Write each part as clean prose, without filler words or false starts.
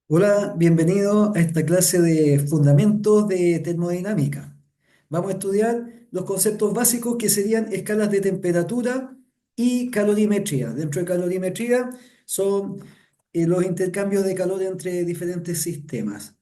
Hola, bienvenido a esta clase de fundamentos de termodinámica. Vamos a estudiar los conceptos básicos que serían escalas de temperatura y calorimetría. Dentro de calorimetría son los intercambios de calor entre diferentes sistemas.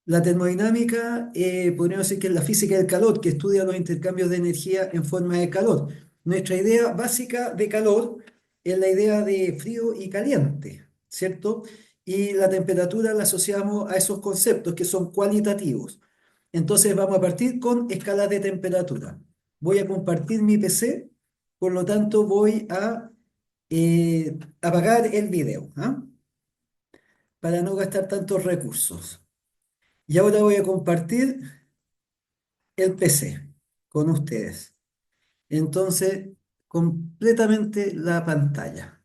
La termodinámica, podríamos decir que es la física del calor, que estudia los intercambios de energía en forma de calor. Nuestra idea básica de calor es la idea de frío y caliente, ¿cierto? Y la temperatura la asociamos a esos conceptos que son cualitativos. Entonces vamos a partir con escalas de temperatura. Voy a compartir mi PC, por lo tanto voy a apagar el video, ¿ah? Para no gastar tantos recursos. Y ahora voy a compartir el PC con ustedes. Entonces, completamente la pantalla.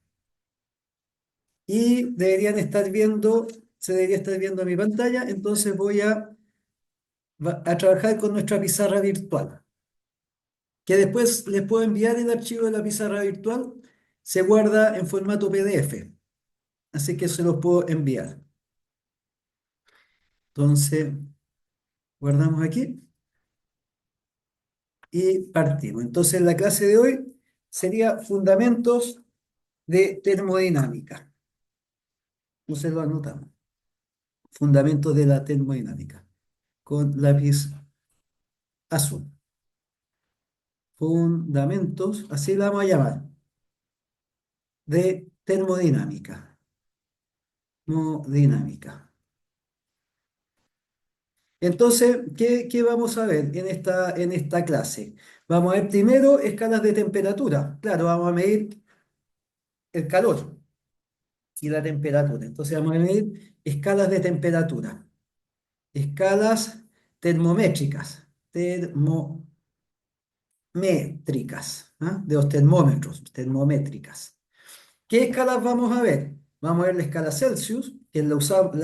Y deberían estar viendo, se debería estar viendo mi pantalla. Entonces voy a trabajar con nuestra pizarra virtual, que después les puedo enviar el archivo de la pizarra virtual. Se guarda en formato PDF, así que se los puedo enviar. Entonces, guardamos aquí y partimos. Entonces, la clase de hoy sería fundamentos de termodinámica. Entonces lo anotamos. Fundamentos de la termodinámica. Con lápiz azul. Fundamentos, así la vamos a llamar, de termodinámica. Termodinámica. Entonces, ¿qué vamos a ver en esta clase? Vamos a ver primero escalas de temperatura. Claro, vamos a medir el calor y la temperatura. Entonces vamos a medir escalas de temperatura. Escalas termométricas. Termométricas, de los termómetros, termométricas. ¿Qué escalas vamos a ver? Vamos a ver la escala Celsius, que es la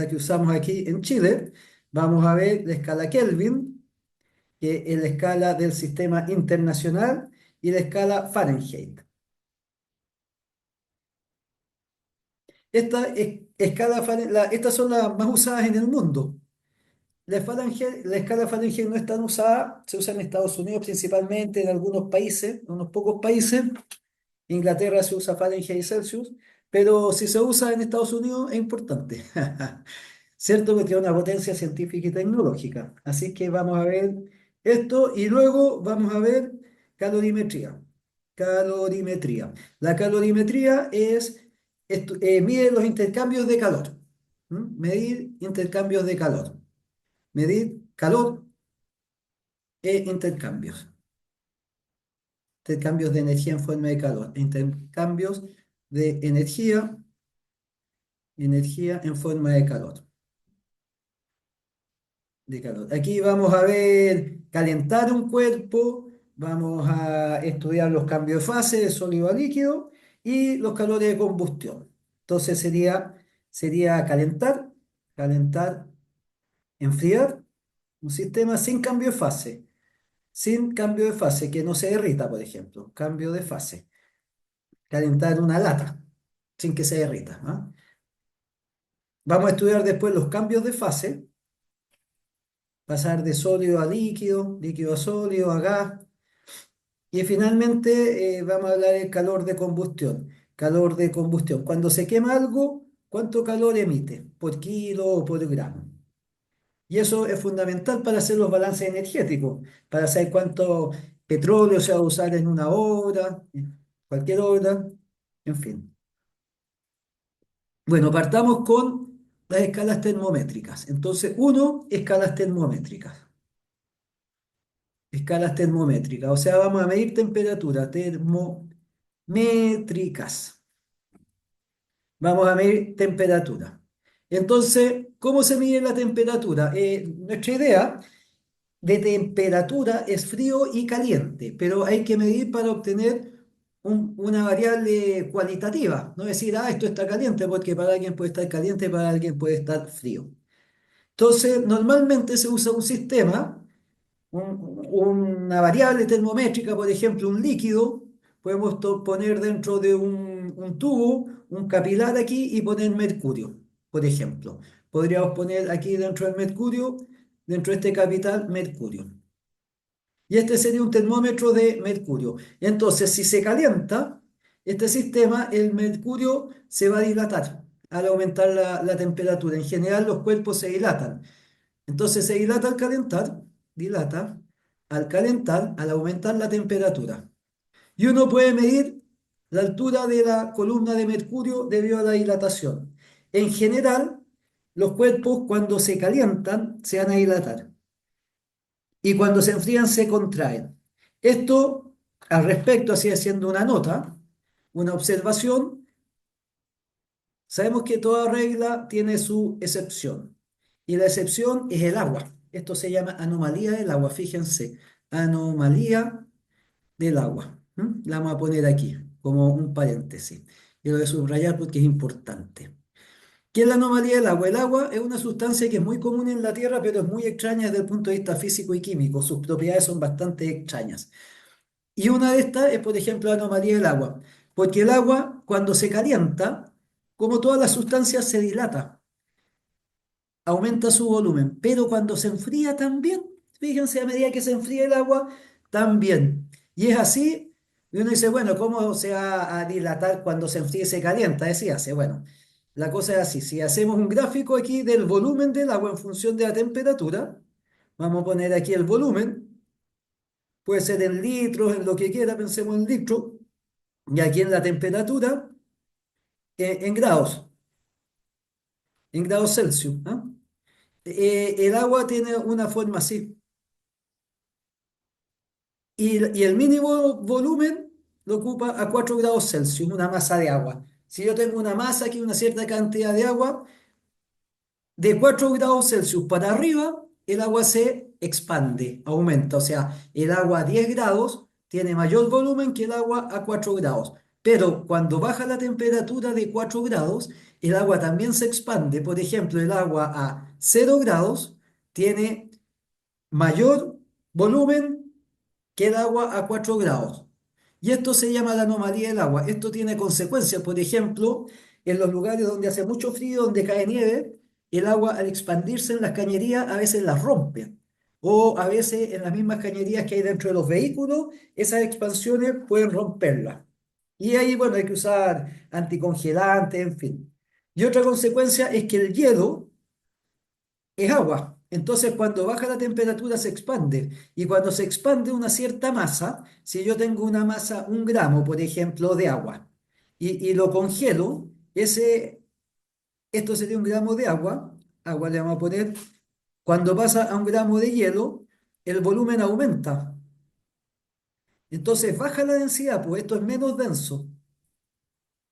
que usamos aquí en Chile. Vamos a ver la escala Kelvin, que es la escala del sistema internacional, y la escala Fahrenheit. Estas son las más usadas en el mundo. La escala Fahrenheit no es tan usada, se usa en Estados Unidos principalmente, en algunos países, en unos pocos países. Inglaterra se usa Fahrenheit y Celsius, pero si se usa en Estados Unidos es importante, ¿cierto? Porque es una potencia científica y tecnológica. Así que vamos a ver esto y luego vamos a ver calorimetría. Calorimetría. La calorimetría mide los intercambios de calor. Medir intercambios de calor. Medir calor e intercambios. Intercambios de energía en forma de calor. Intercambios de energía en forma de calor. Aquí vamos a ver calentar un cuerpo, vamos a estudiar los cambios de fase de sólido a líquido y los calores de combustión. Entonces sería calentar, enfriar un sistema sin cambio de fase, que no se derrita, por ejemplo. Cambio de fase. Calentar una lata sin que se derrita, ¿ah? Vamos a estudiar después los cambios de fase, pasar de sólido a líquido, líquido a sólido, a gas. Y finalmente vamos a hablar del calor de combustión. Calor de combustión. Cuando se quema algo, ¿cuánto calor emite? Por kilo o por gramo. Y eso es fundamental para hacer los balances energéticos, para saber cuánto petróleo se va a usar en una hora, en cualquier hora, en fin. Bueno, partamos con las escalas termométricas. Entonces, uno, escalas termométricas. Escalas termométricas, o sea, vamos a medir temperatura termométricas. Vamos a medir temperatura. Entonces, ¿cómo se mide la temperatura? Nuestra idea de temperatura es frío y caliente, pero hay que medir para obtener una variable cualitativa. No decir, esto está caliente, porque para alguien puede estar caliente, para alguien puede estar frío. Entonces, normalmente se usa un sistema, una variable termométrica, por ejemplo, un líquido. Podemos poner dentro de un tubo un capilar aquí y poner mercurio, por ejemplo. Podríamos poner aquí dentro del mercurio, dentro de este capital, mercurio. Y este sería un termómetro de mercurio. Entonces, si se calienta este sistema, el mercurio se va a dilatar al aumentar la temperatura. En general, los cuerpos se dilatan. Entonces, se dilata al calentar, dilata al calentar, al aumentar la temperatura. Y uno puede medir la altura de la columna de mercurio debido a la dilatación. En general, los cuerpos cuando se calientan se van a dilatar y cuando se enfrían se contraen. Esto al respecto, así haciendo una nota, una observación, sabemos que toda regla tiene su excepción y la excepción es el agua. Esto se llama anomalía del agua, fíjense, anomalía del agua. ¿M? La vamos a poner aquí como un paréntesis y lo voy a subrayar porque es importante. ¿Qué es la anomalía del agua? El agua es una sustancia que es muy común en la Tierra, pero es muy extraña desde el punto de vista físico y químico. Sus propiedades son bastante extrañas. Y una de estas es, por ejemplo, la anomalía del agua, porque el agua, cuando se calienta, como todas las sustancias, se dilata, aumenta su volumen, pero cuando se enfría también, fíjense, a medida que se enfría el agua, también. Y es así, y uno dice, bueno, ¿cómo se va a dilatar cuando se enfría y se calienta? Decíase, bueno, la cosa es así, si hacemos un gráfico aquí del volumen del agua en función de la temperatura, vamos a poner aquí el volumen, puede ser en litros, en lo que quiera, pensemos en litros, y aquí en la temperatura, en grados, en grados Celsius. ¿Ah? El agua tiene una forma así. Y el mínimo volumen lo ocupa a 4 grados Celsius, una masa de agua. Si yo tengo una masa aquí, una cierta cantidad de agua, de 4 grados Celsius para arriba, el agua se expande, aumenta. O sea, el agua a 10 grados tiene mayor volumen que el agua a 4 grados. Pero cuando baja la temperatura de 4 grados, el agua también se expande. Por ejemplo, el agua a 0 grados tiene mayor volumen que el agua a 4 grados. Y esto se llama la anomalía del agua. Esto tiene consecuencias. Por ejemplo, en los lugares donde hace mucho frío, donde cae nieve, el agua al expandirse en las cañerías a veces las rompe. O a veces en las mismas cañerías que hay dentro de los vehículos, esas expansiones pueden romperlas. Y ahí, bueno, hay que usar anticongelantes, en fin. Y otra consecuencia es que el hielo es agua. Entonces, cuando baja la temperatura se expande. Y cuando se expande una cierta masa, si yo tengo una masa, 1 gramo, por ejemplo, de agua, y lo congelo, esto sería 1 gramo de agua, agua le vamos a poner, cuando pasa a 1 gramo de hielo, el volumen aumenta. Entonces baja la densidad, pues esto es menos denso.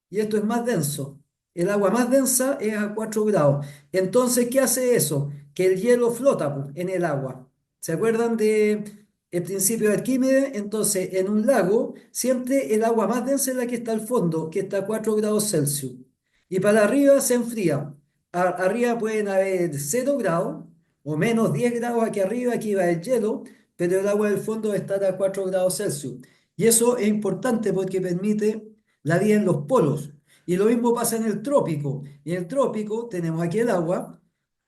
Y esto es más denso. El agua más densa es a 4 grados. Entonces, ¿qué hace eso? Que el hielo flota pues, en el agua. ¿Se acuerdan de el principio de Arquímedes? Entonces, en un lago, siempre el agua más densa es la que está al fondo, que está a 4 grados Celsius. Y para arriba se enfría. Arriba pueden haber 0 grados o menos 10 grados aquí arriba, aquí va el hielo, pero el agua del fondo está a 4 grados Celsius. Y eso es importante porque permite la vida en los polos. Y lo mismo pasa en el trópico. En el trópico tenemos aquí el agua.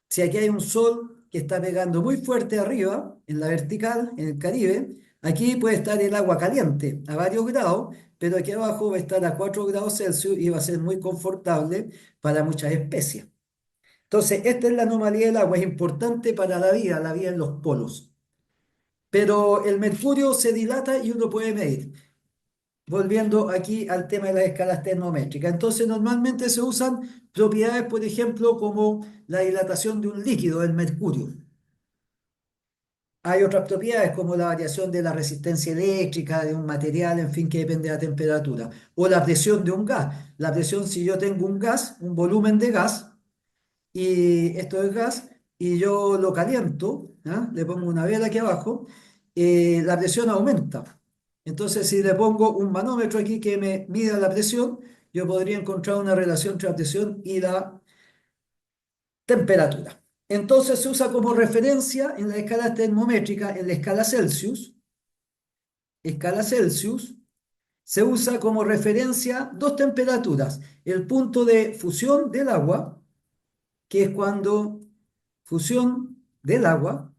Si aquí hay un sol que está pegando muy fuerte arriba, en la vertical, en el Caribe, aquí puede estar el agua caliente a varios grados, pero aquí abajo va a estar a 4 grados Celsius y va a ser muy confortable para muchas especies. Entonces, esta es la anomalía del agua, es importante para la vida en los polos. Pero el mercurio se dilata y uno puede medir. Volviendo aquí al tema de las escalas termométricas. Entonces, normalmente se usan propiedades, por ejemplo, como la dilatación de un líquido, el mercurio. Hay otras propiedades como la variación de la resistencia eléctrica de un material, en fin, que depende de la temperatura. O la presión de un gas. La presión, si yo tengo un gas, un volumen de gas, y esto es gas, y yo lo caliento, ¿ah? Le pongo una vela aquí abajo, la presión aumenta. Entonces, si le pongo un manómetro aquí que me mida la presión, yo podría encontrar una relación entre la presión y la temperatura. Entonces, se usa como referencia en la escala termométrica, en la escala Celsius, se usa como referencia dos temperaturas, el punto de fusión del agua que es cuando fusión del agua,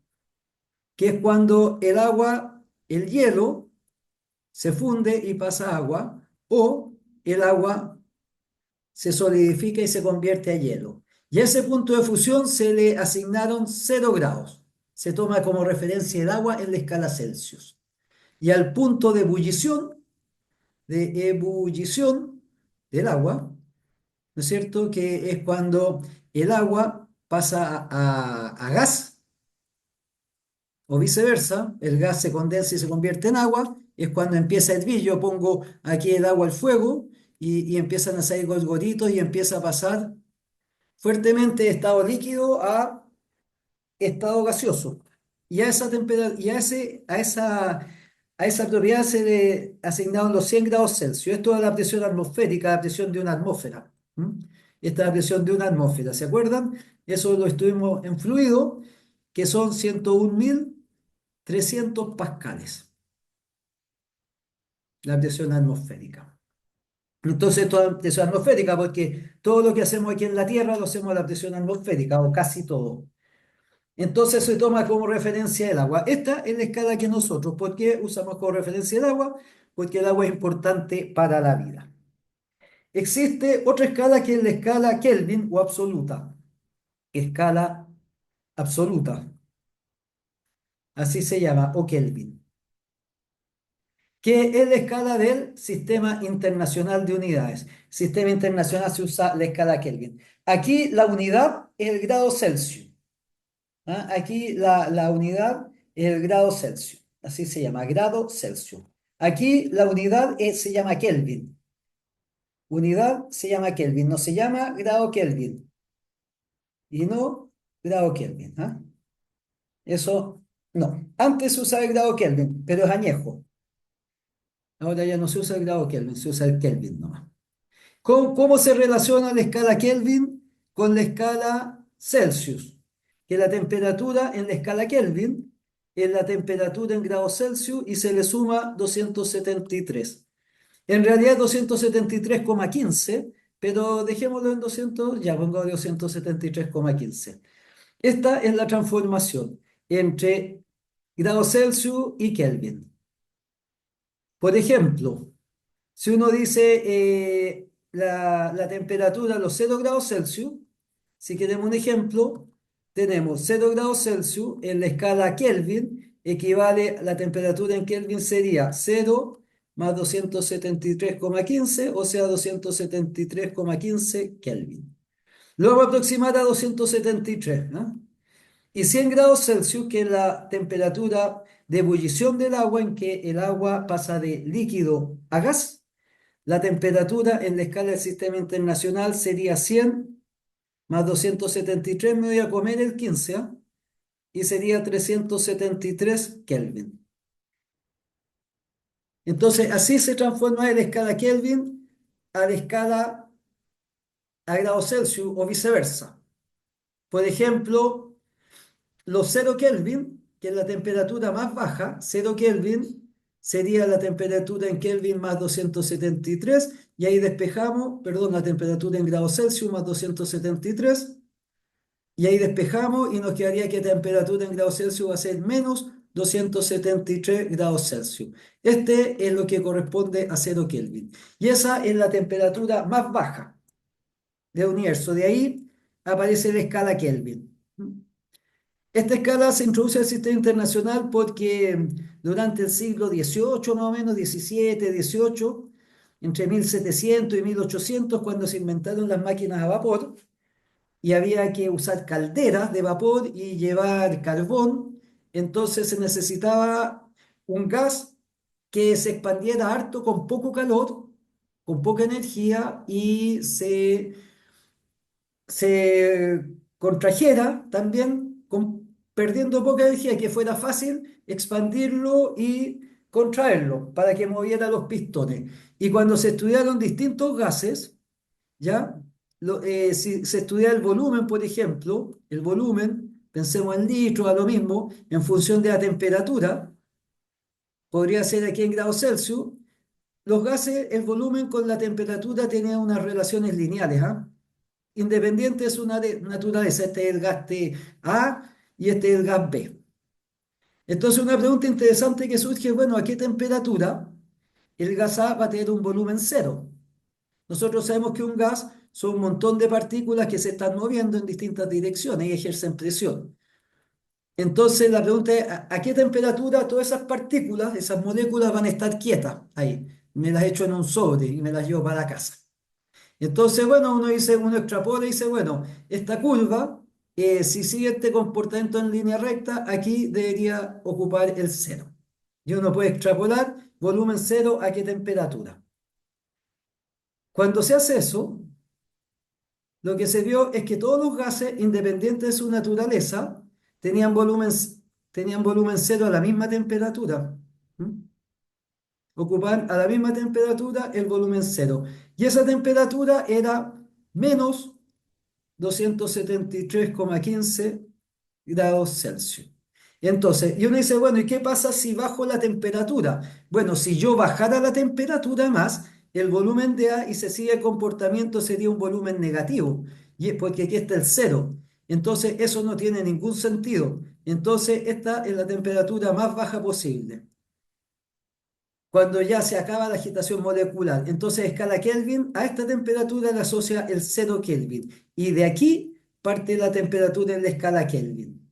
que es cuando el agua, el hielo, se funde y pasa a agua, o el agua se solidifica y se convierte a hielo. Y a ese punto de fusión se le asignaron 0 grados. Se toma como referencia el agua en la escala Celsius. Y al punto de ebullición del agua, ¿no es cierto? Que es cuando el agua pasa a gas o viceversa, el gas se condensa y se convierte en agua, es cuando empieza a hervir. Yo pongo aquí el agua al fuego y empiezan a salir gorgoritos y empieza a pasar fuertemente de estado líquido a estado gaseoso. Y a esa temperatura, a esa propiedad se le asignaron los 100 grados Celsius. Esto es la presión atmosférica, la presión de una atmósfera. ¿M? Esta es la presión de una atmósfera, ¿se acuerdan? Eso lo estuvimos en fluido, que son 101.300 pascales, la presión atmosférica. Entonces, toda presión atmosférica, porque todo lo que hacemos aquí en la Tierra lo hacemos a la presión atmosférica, o casi todo. Entonces se toma como referencia el agua. Esta es la escala que nosotros, ¿por qué usamos como referencia el agua? Porque el agua es importante para la vida. Existe otra escala que es la escala Kelvin o absoluta. Escala absoluta, así se llama, o Kelvin, que es la escala del Sistema Internacional de Unidades. Sistema Internacional se usa la escala Kelvin. Aquí la unidad es el grado Celsius. ¿Ah? Aquí la unidad es el grado Celsius, así se llama, grado Celsius. Aquí la unidad se llama Kelvin. Unidad se llama Kelvin, no se llama grado Kelvin. Y no grado Kelvin. ¿Ah? Eso no. Antes se usaba el grado Kelvin, pero es añejo. Ahora ya no se usa el grado Kelvin, se usa el Kelvin nomás. ¿Cómo se relaciona la escala Kelvin con la escala Celsius? Que la temperatura en la escala Kelvin es la temperatura en grados Celsius y se le suma 273. En realidad es 273,15, pero dejémoslo en 200, ya pongo 273,15. Esta es la transformación entre grados Celsius y Kelvin. Por ejemplo, si uno dice la temperatura a los 0 grados Celsius, si queremos un ejemplo, tenemos 0 grados Celsius en la escala Kelvin, equivale a la temperatura en Kelvin sería 0 más 273,15, o sea, 273,15 Kelvin. Lo vamos a aproximar a 273, ¿no? Y 100 grados Celsius, que es la temperatura de ebullición del agua, en que el agua pasa de líquido a gas. La temperatura en la escala del sistema internacional sería 100 más 273, me voy a comer el 15, ¿ah? Y sería 373 Kelvin. Entonces, así se transforma de la escala Kelvin a la escala a grados Celsius o viceversa. Por ejemplo, los 0 Kelvin, que es la temperatura más baja, 0 Kelvin sería la temperatura en Kelvin más 273, y ahí despejamos, perdón, la temperatura en grados Celsius más 273, y ahí despejamos y nos quedaría que temperatura en grados Celsius va a ser menos 273 grados Celsius. Este es lo que corresponde a 0 Kelvin. Y esa es la temperatura más baja del universo. De ahí aparece la escala Kelvin. Esta escala se introduce al sistema internacional porque durante el siglo XVIII, más o menos, XVII, XVIII, entre 1700 y 1800, cuando se inventaron las máquinas a vapor, y había que usar calderas de vapor y llevar carbón, entonces se necesitaba un gas que se expandiera harto con poco calor, con poca energía, y se contrajera también perdiendo poca energía, que fuera fácil expandirlo y contraerlo para que moviera los pistones. Y cuando se estudiaron distintos gases, ¿ya? Si se estudia el volumen, por ejemplo, el volumen, pensemos en litros, a lo mismo, en función de la temperatura, podría ser aquí en grados Celsius, los gases, el volumen con la temperatura tenían unas relaciones lineales, ¿ah? independiente de su naturaleza. Este es el gas A y este es el gas B. Entonces, una pregunta interesante que surge, bueno, ¿a qué temperatura el gas A va a tener un volumen cero? Nosotros sabemos que un gas son un montón de partículas que se están moviendo en distintas direcciones y ejercen presión. Entonces, la pregunta es, ¿a qué temperatura todas esas partículas, esas moléculas van a estar quietas ahí? Me las echo en un sobre y me las llevo para la casa. Entonces, bueno, uno dice, uno extrapola y dice, bueno, esta curva, si sigue este comportamiento en línea recta, aquí debería ocupar el cero. Y uno puede extrapolar volumen cero a qué temperatura. Cuando se hace eso, lo que se vio es que todos los gases, independientes de su naturaleza, tenían volumen, tenían volumen cero a la misma temperatura. ¿Mm? Ocupaban a la misma temperatura el volumen cero. Y esa temperatura era menos 273,15 grados Celsius. Entonces, y uno dice, bueno, ¿y qué pasa si bajo la temperatura? Bueno, si yo bajara la temperatura más, el volumen de A y se sigue el comportamiento sería un volumen negativo, y es porque aquí está el cero. Entonces, eso no tiene ningún sentido. Entonces, esta es la temperatura más baja posible cuando ya se acaba la agitación molecular. Entonces, escala Kelvin, a esta temperatura le asocia el cero Kelvin. Y de aquí parte la temperatura en la escala Kelvin.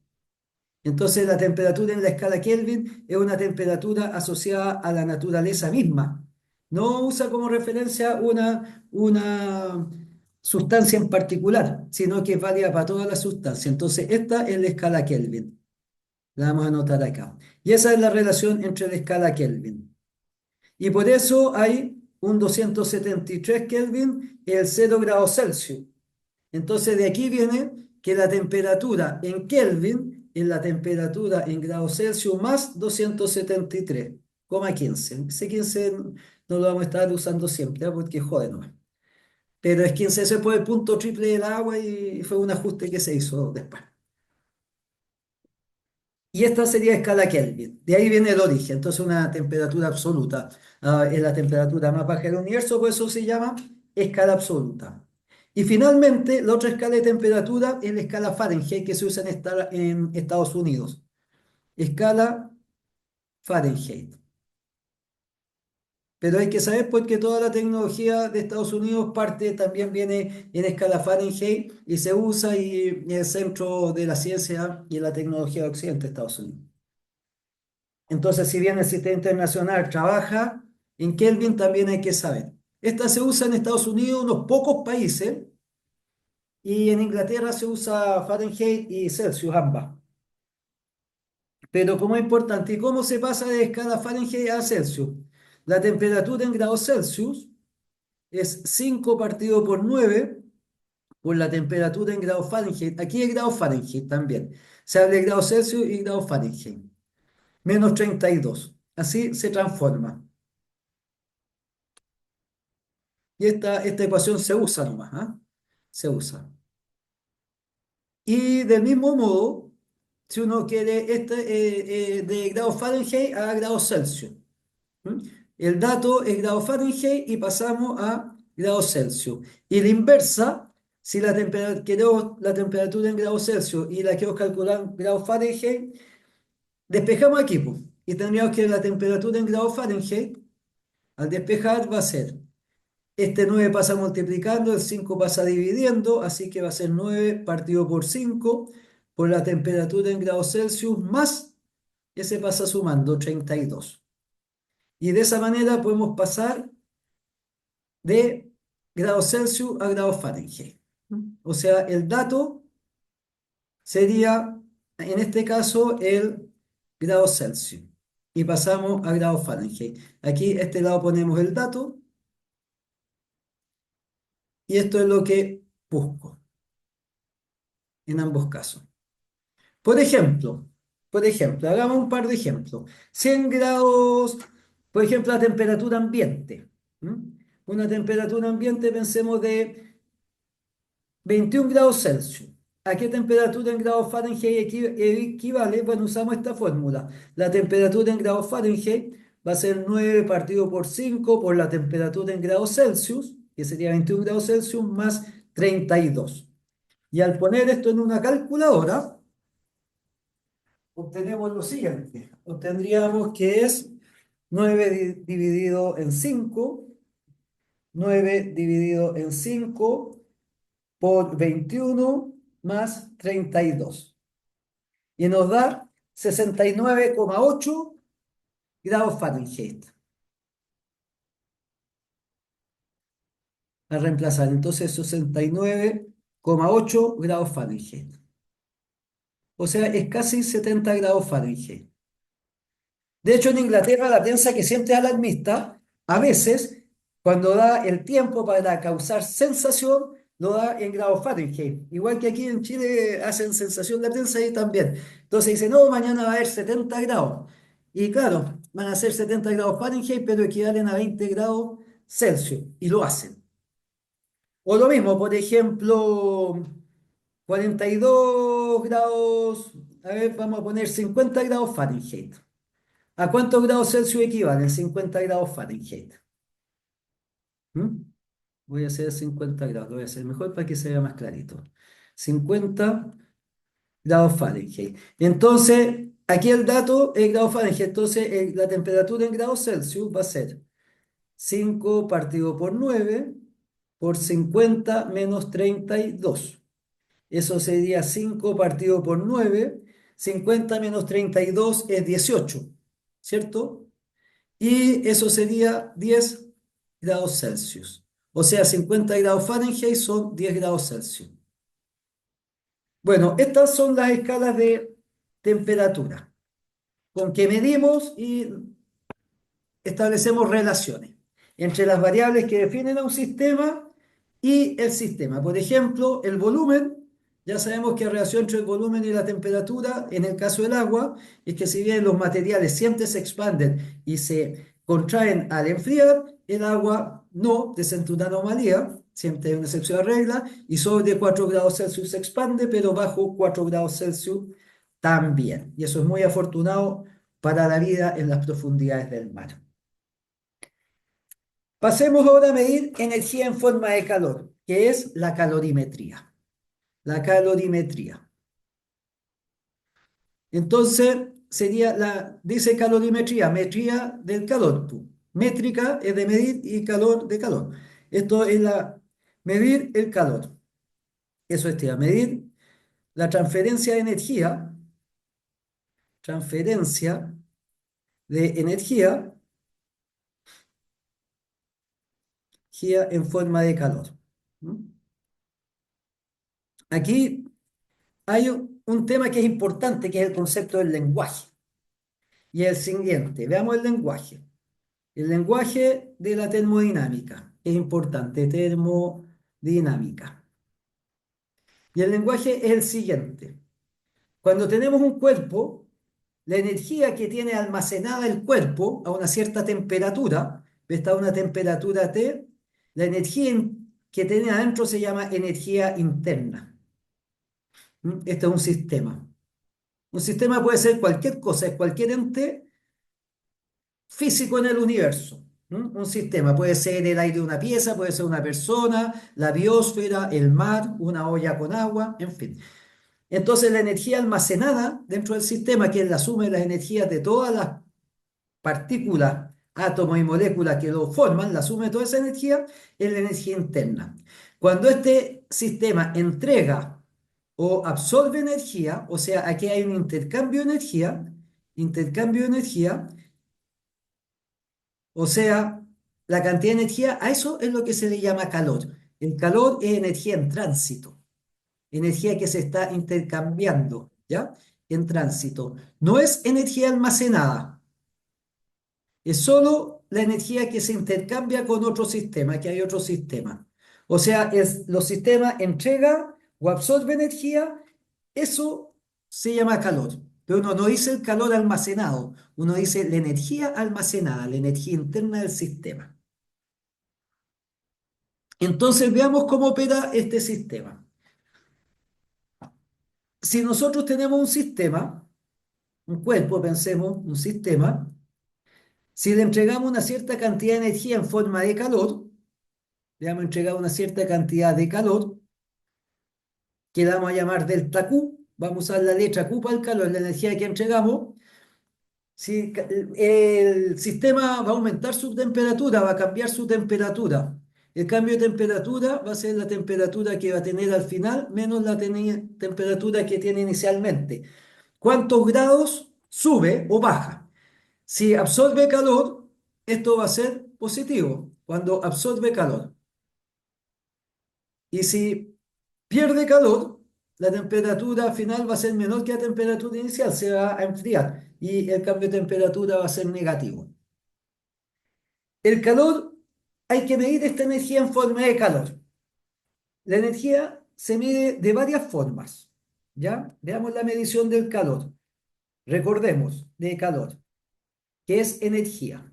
Entonces, la temperatura en la escala Kelvin es una temperatura asociada a la naturaleza misma. No usa como referencia una sustancia en particular, sino que es válida para todas las sustancias. Entonces, esta es la escala Kelvin. La vamos a anotar acá. Y esa es la relación entre la escala Kelvin. Y por eso hay un 273 Kelvin y el 0 grados Celsius. Entonces de aquí viene que la temperatura en Kelvin es la temperatura en grados Celsius más 273,15. Ese 15 no lo vamos a estar usando siempre, ¿eh? Porque jode nomás. Pero es 15, ese fue el punto triple del agua y fue un ajuste que se hizo después. Y esta sería escala Kelvin. De ahí viene el origen. Entonces, una temperatura absoluta. Es la temperatura más baja del universo, por eso se llama escala absoluta. Y finalmente, la otra escala de temperatura es la escala Fahrenheit que se usa en Estados Unidos. Escala Fahrenheit. Pero hay que saber porque toda la tecnología de Estados Unidos parte, también viene en escala Fahrenheit y se usa y en el centro de la ciencia y de la tecnología de Occidente de Estados Unidos. Entonces, si bien el sistema internacional trabaja en Kelvin, también hay que saber. Esta se usa en Estados Unidos, unos pocos países, y en Inglaterra se usa Fahrenheit y Celsius, ambas. Pero como es importante, ¿y cómo se pasa de escala Fahrenheit a Celsius? La temperatura en grados Celsius es 5 partido por 9 por la temperatura en grados Fahrenheit. Aquí hay grados Fahrenheit también. Se habla de grados Celsius y grados Fahrenheit. Menos 32. Así se transforma. Y esta ecuación se usa nomás, ¿ah? Se usa. Y del mismo modo, si uno quiere de grados Fahrenheit a grados Celsius. ¿M? El dato es grado Fahrenheit y pasamos a grados Celsius. Y la inversa, si queremos la temperatura en grados Celsius y la quiero calcular en grados Fahrenheit, despejamos aquí, pues, y tendríamos que la temperatura en grados Fahrenheit, al despejar, va a ser este 9 pasa multiplicando, el 5 pasa dividiendo, así que va a ser 9 partido por 5 por la temperatura en grados Celsius más, ese pasa sumando 32. Y de esa manera podemos pasar de grados Celsius a grados Fahrenheit. O sea, el dato sería, en este caso, el grado Celsius. Y pasamos a grados Fahrenheit. Aquí, a este lado ponemos el dato, y esto es lo que busco en ambos casos. Por ejemplo, hagamos un par de ejemplos. 100 grados, por ejemplo, la temperatura ambiente. ¿M? Una temperatura ambiente, pensemos de 21 grados Celsius. ¿A qué temperatura en grados Fahrenheit equivale? Bueno, usamos esta fórmula. La temperatura en grados Fahrenheit va a ser 9 partido por 5 por la temperatura en grados Celsius, que sería 21 grados Celsius, más 32. Y al poner esto en una calculadora, obtenemos lo siguiente. Obtendríamos que es 9 dividido en 5, 9 dividido en 5 por 21 más 32. Y nos da 69,8 grados Fahrenheit. A reemplazar entonces 69,8 grados Fahrenheit. O sea, es casi 70 grados Fahrenheit. De hecho, en Inglaterra la prensa, que siempre es alarmista, a veces, cuando da el tiempo para causar sensación, lo da en grados Fahrenheit. Igual que aquí en Chile hacen sensación la prensa y también. Entonces dice, no, mañana va a haber 70 grados. Y claro, van a ser 70 grados Fahrenheit, pero equivalen a 20 grados Celsius. Y lo hacen. O lo mismo, por ejemplo, 42 grados, a ver, vamos a poner 50 grados Fahrenheit. ¿A cuántos grados Celsius equivalen 50 grados Fahrenheit? ¿Mm? Voy a hacer 50 grados, lo voy a hacer mejor para que se vea más clarito. 50 grados Fahrenheit. Entonces, aquí el dato es grado Fahrenheit. Entonces, la temperatura en grados Celsius va a ser 5 partido por 9 por 50 menos 32. Eso sería 5 partido por 9. 50 menos 32 es 18, ¿cierto? Y eso sería 10 grados Celsius. O sea, 50 grados Fahrenheit son 10 grados Celsius. Bueno, estas son las escalas de temperatura con que medimos y establecemos relaciones entre las variables que definen a un sistema y el sistema. Por ejemplo, el volumen, ya sabemos que la relación entre el volumen y la temperatura, en el caso del agua, es que si bien los materiales siempre se expanden y se contraen al enfriar, el agua no, presenta una anomalía, siempre hay una excepción a regla, y sobre 4 grados Celsius se expande, pero bajo 4 grados Celsius también. Y eso es muy afortunado para la vida en las profundidades del mar. Pasemos ahora a medir energía en forma de calor, que es la calorimetría. La calorimetría. Entonces, sería dice calorimetría, metría del calor. Métrica es de medir y calor de calor. Esto es medir el calor. Eso es, medir la transferencia de energía en forma de calor. ¿Mm? Aquí hay un tema que es importante, que es el concepto del lenguaje. Y es el siguiente, veamos el lenguaje. El lenguaje de la termodinámica es importante, termodinámica. Y el lenguaje es el siguiente. Cuando tenemos un cuerpo, la energía que tiene almacenada el cuerpo a una cierta temperatura, está a una temperatura T, la energía que tiene adentro se llama energía interna. Esto es un sistema. Un sistema puede ser cualquier cosa, es cualquier ente físico en el universo. Un sistema puede ser el aire de una pieza, puede ser una persona, la biosfera, el mar, una olla con agua, en fin. Entonces la energía almacenada dentro del sistema, que es la suma de las energías de todas las partículas, átomos y moléculas que lo forman, la suma de toda esa energía, es la energía interna. Cuando este sistema entrega o absorbe energía, o sea, aquí hay un intercambio de energía, o sea, la cantidad de energía, a eso es lo que se le llama calor. El calor es energía en tránsito, energía que se está intercambiando, ¿ya? En tránsito. No es energía almacenada, es solo la energía que se intercambia con otro sistema, que hay otro sistema. O sea, los sistemas entregan o absorben energía, eso se llama calor. Pero uno no dice el calor almacenado, uno dice la energía almacenada, la energía interna del sistema. Entonces veamos cómo opera este sistema. Si nosotros tenemos un sistema, un cuerpo, pensemos, un sistema, si le entregamos una cierta cantidad de energía en forma de calor, le hemos entregado una cierta cantidad de calor, que la vamos a llamar delta Q. Vamos a usar la letra Q para el calor, la energía que entregamos. Si el sistema va a aumentar su temperatura, va a cambiar su temperatura. El cambio de temperatura va a ser la temperatura que va a tener al final menos la temperatura que tiene inicialmente. ¿Cuántos grados sube o baja? Si absorbe calor, esto va a ser positivo cuando absorbe calor. Y si pierde calor, la temperatura final va a ser menor que la temperatura inicial, se va a enfriar y el cambio de temperatura va a ser negativo. El calor, hay que medir esta energía en forma de calor. La energía se mide de varias formas, ¿ya? Veamos la medición del calor. Recordemos, de calor, que es energía.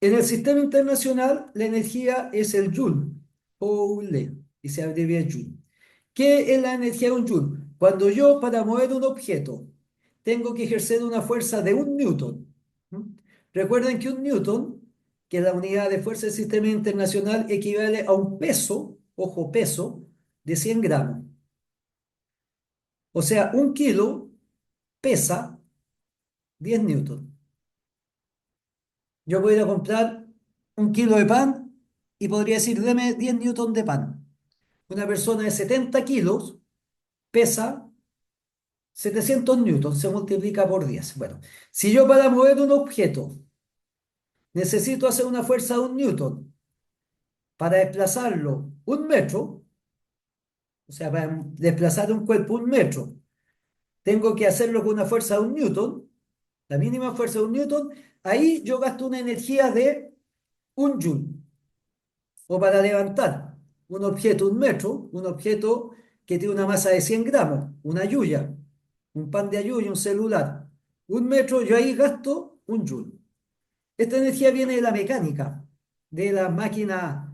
En el sistema internacional, la energía es el joule, Joule, y se abrevia joule. ¿Qué es la energía de un joule? Cuando yo, para mover un objeto, tengo que ejercer una fuerza de 1 newton. ¿Mm? Recuerden que 1 newton, que es la unidad de fuerza del sistema internacional, equivale a un peso, ojo, peso, de 100 gramos. O sea, 1 kilo pesa 10 newton. Yo voy a ir a comprar 1 kilo de pan y podría decir, deme 10 newton de pan. Una persona de 70 kilos pesa 700 newtons, se multiplica por 10. Bueno, si yo para mover un objeto necesito hacer una fuerza de 1 newton para desplazarlo 1 metro, o sea, para desplazar un cuerpo 1 metro, tengo que hacerlo con una fuerza de 1 newton, la mínima fuerza de 1 newton, ahí yo gasto una energía de 1 joule. O para levantar un objeto 1 metro, un objeto que tiene una masa de 100 gramos, una yuya, un pan de ayuya, un celular. 1 metro, yo ahí gasto 1 joule. Esta energía viene de la mecánica, de las máquinas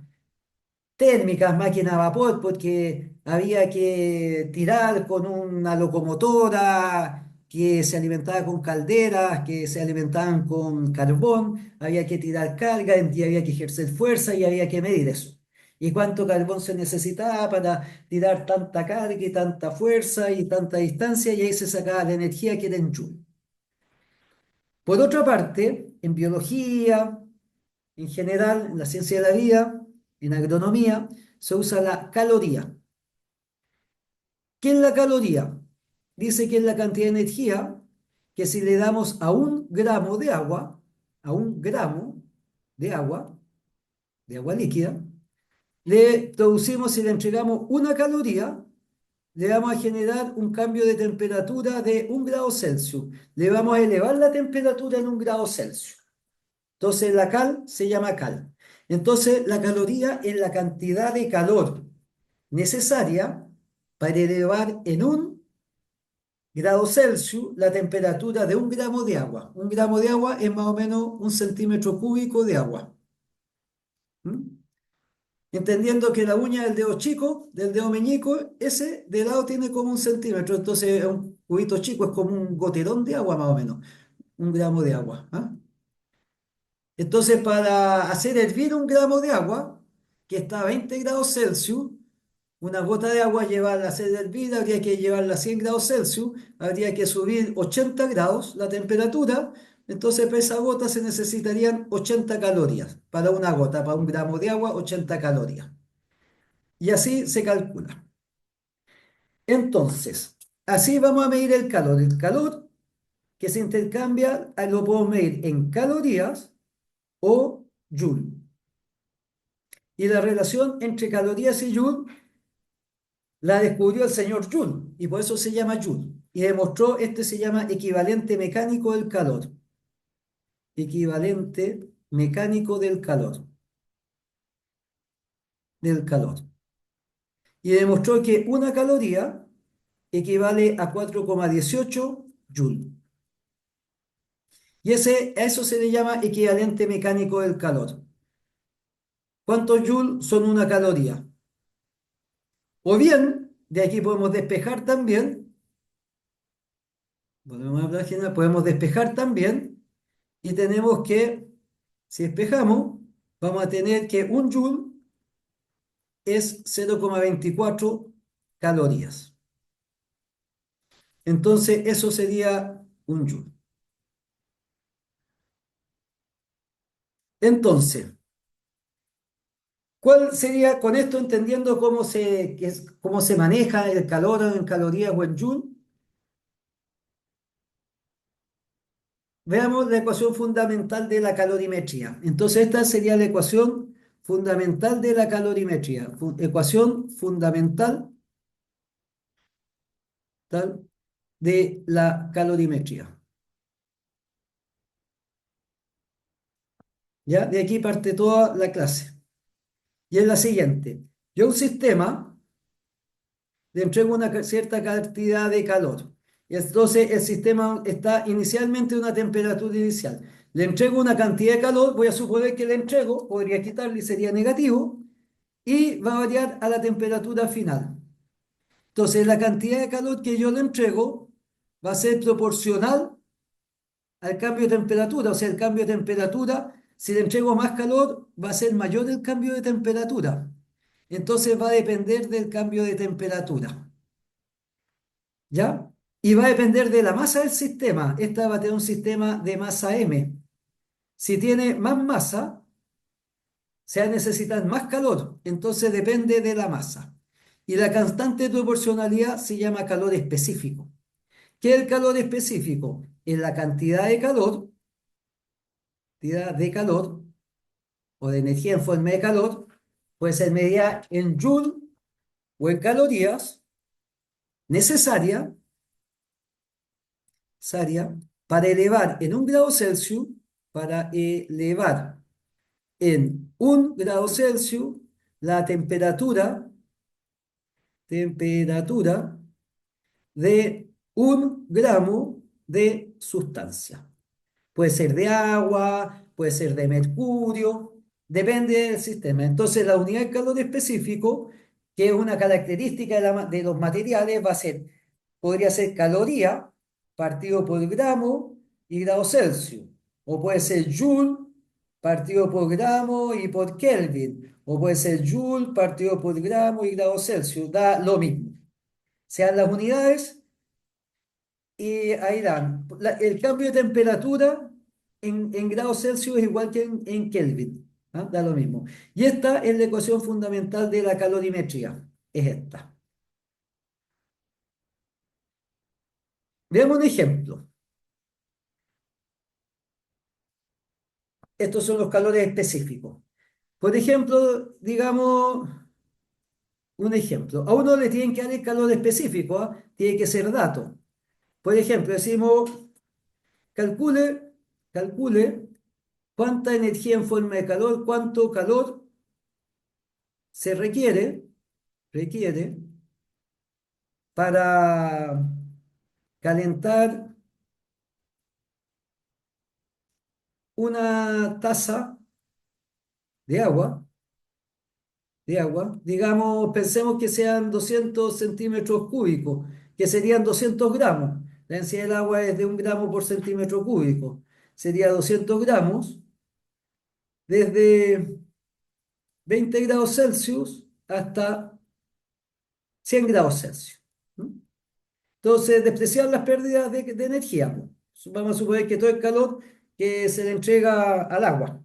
térmicas, máquinas a vapor, porque había que tirar con una locomotora que se alimentaba con calderas, que se alimentaban con carbón, había que tirar carga y había que ejercer fuerza y había que medir eso. Y cuánto carbón se necesitaba para tirar tanta carga y tanta fuerza y tanta distancia, y ahí se sacaba la energía que era en joule. Por otra parte, en biología, en general, en la ciencia de la vida, en agronomía, se usa la caloría. ¿Qué es la caloría? Dice que es la cantidad de energía que si le damos a 1 gramo de agua, a 1 gramo de agua líquida, le producimos, si le entregamos 1 caloría, le vamos a generar un cambio de temperatura de 1 grado Celsius. Le vamos a elevar la temperatura en 1 grado Celsius. Entonces la cal se llama cal. Entonces la caloría es la cantidad de calor necesaria para elevar en 1 grado Celsius la temperatura de 1 gramo de agua. 1 gramo de agua es más o menos 1 centímetro cúbico de agua. ¿Mm? Entendiendo que la uña del dedo chico, del dedo meñico, ese de lado tiene como 1 centímetro, entonces un cubito chico es como un goterón de agua más o menos, 1 gramo de agua. ¿Ah? Entonces, para hacer hervir 1 gramo de agua, que está a 20 grados Celsius, una gota de agua llevarla a hacer hervir, habría que llevarla a 100 grados Celsius, habría que subir 80 grados la temperatura, entonces para esa gota se necesitarían 80 calorías. Para una gota, para 1 gramo de agua, 80 calorías. Y así se calcula. Entonces, así vamos a medir el calor. El calor que se intercambia lo podemos medir en calorías o joule. Y la relación entre calorías y joule la descubrió el señor Joule y por eso se llama Joule. Y demostró, este se llama equivalente mecánico del calor. Equivalente mecánico del calor. Y demostró que 1 caloría equivale a 4,18 joule. Y a eso se le llama equivalente mecánico del calor. ¿Cuántos joule son 1 caloría? O bien, de aquí podemos despejar también, volvemos a la página, podemos despejar también y tenemos que, si despejamos, vamos a tener que 1 joule es 0,24 calorías. Entonces, eso sería un joule. Entonces, ¿cuál sería, con esto entendiendo cómo se maneja el calor en calorías o en joule? Veamos la ecuación fundamental de la calorimetría. Entonces, esta sería la ecuación fundamental de la calorimetría. Ecuación fundamental de la calorimetría. ¿Ya? De aquí parte toda la clase. Y es la siguiente. Yo a un sistema le entrego una cierta cantidad de calor. Entonces el sistema está inicialmente a una temperatura inicial. Le entrego una cantidad de calor, voy a suponer que le entrego, podría quitarle y sería negativo, y va a variar a la temperatura final. Entonces la cantidad de calor que yo le entrego va a ser proporcional al cambio de temperatura. O sea, el cambio de temperatura, si le entrego más calor, va a ser mayor el cambio de temperatura. Entonces va a depender del cambio de temperatura. ¿Ya? Y va a depender de la masa del sistema. Esta va a tener un sistema de masa M. Si tiene más masa, se va a necesitar más calor. Entonces depende de la masa. Y la constante de proporcionalidad se llama calor específico. ¿Qué es el calor específico? Es la cantidad de calor o de energía en forma de calor, puede ser medida en joule o en calorías necesaria necesaria para elevar en 1 grado Celsius, para elevar en 1 grado Celsius la temperatura de 1 gramo de sustancia. Puede ser de agua, puede ser de mercurio, depende del sistema. Entonces, la unidad de calor específico, que es una característica de los materiales, podría ser caloría partido por gramo y grado Celsius. O puede ser joule partido por gramo y por Kelvin. O puede ser joule partido por gramo y grado Celsius. Da lo mismo. Sean las unidades y ahí dan. El cambio de temperatura en grados Celsius es igual que en Kelvin. ¿Ah? Da lo mismo. Y esta es la ecuación fundamental de la calorimetría. Es esta. Veamos un ejemplo. Estos son los calores específicos. Por ejemplo, digamos un ejemplo. A uno le tienen que dar el calor específico, ¿ah? Tiene que ser dato. Por ejemplo, decimos, calcule, calcule cuánta energía en forma de calor, cuánto calor se requiere para calentar una taza de agua, digamos, pensemos que sean 200 centímetros cúbicos, que serían 200 gramos. La densidad del agua es de 1 gramo por centímetro cúbico. Sería 200 gramos desde 20 grados Celsius hasta 100 grados Celsius. ¿No? Entonces, despreciar las pérdidas de energía. Vamos a suponer que todo el calor que se le entrega al agua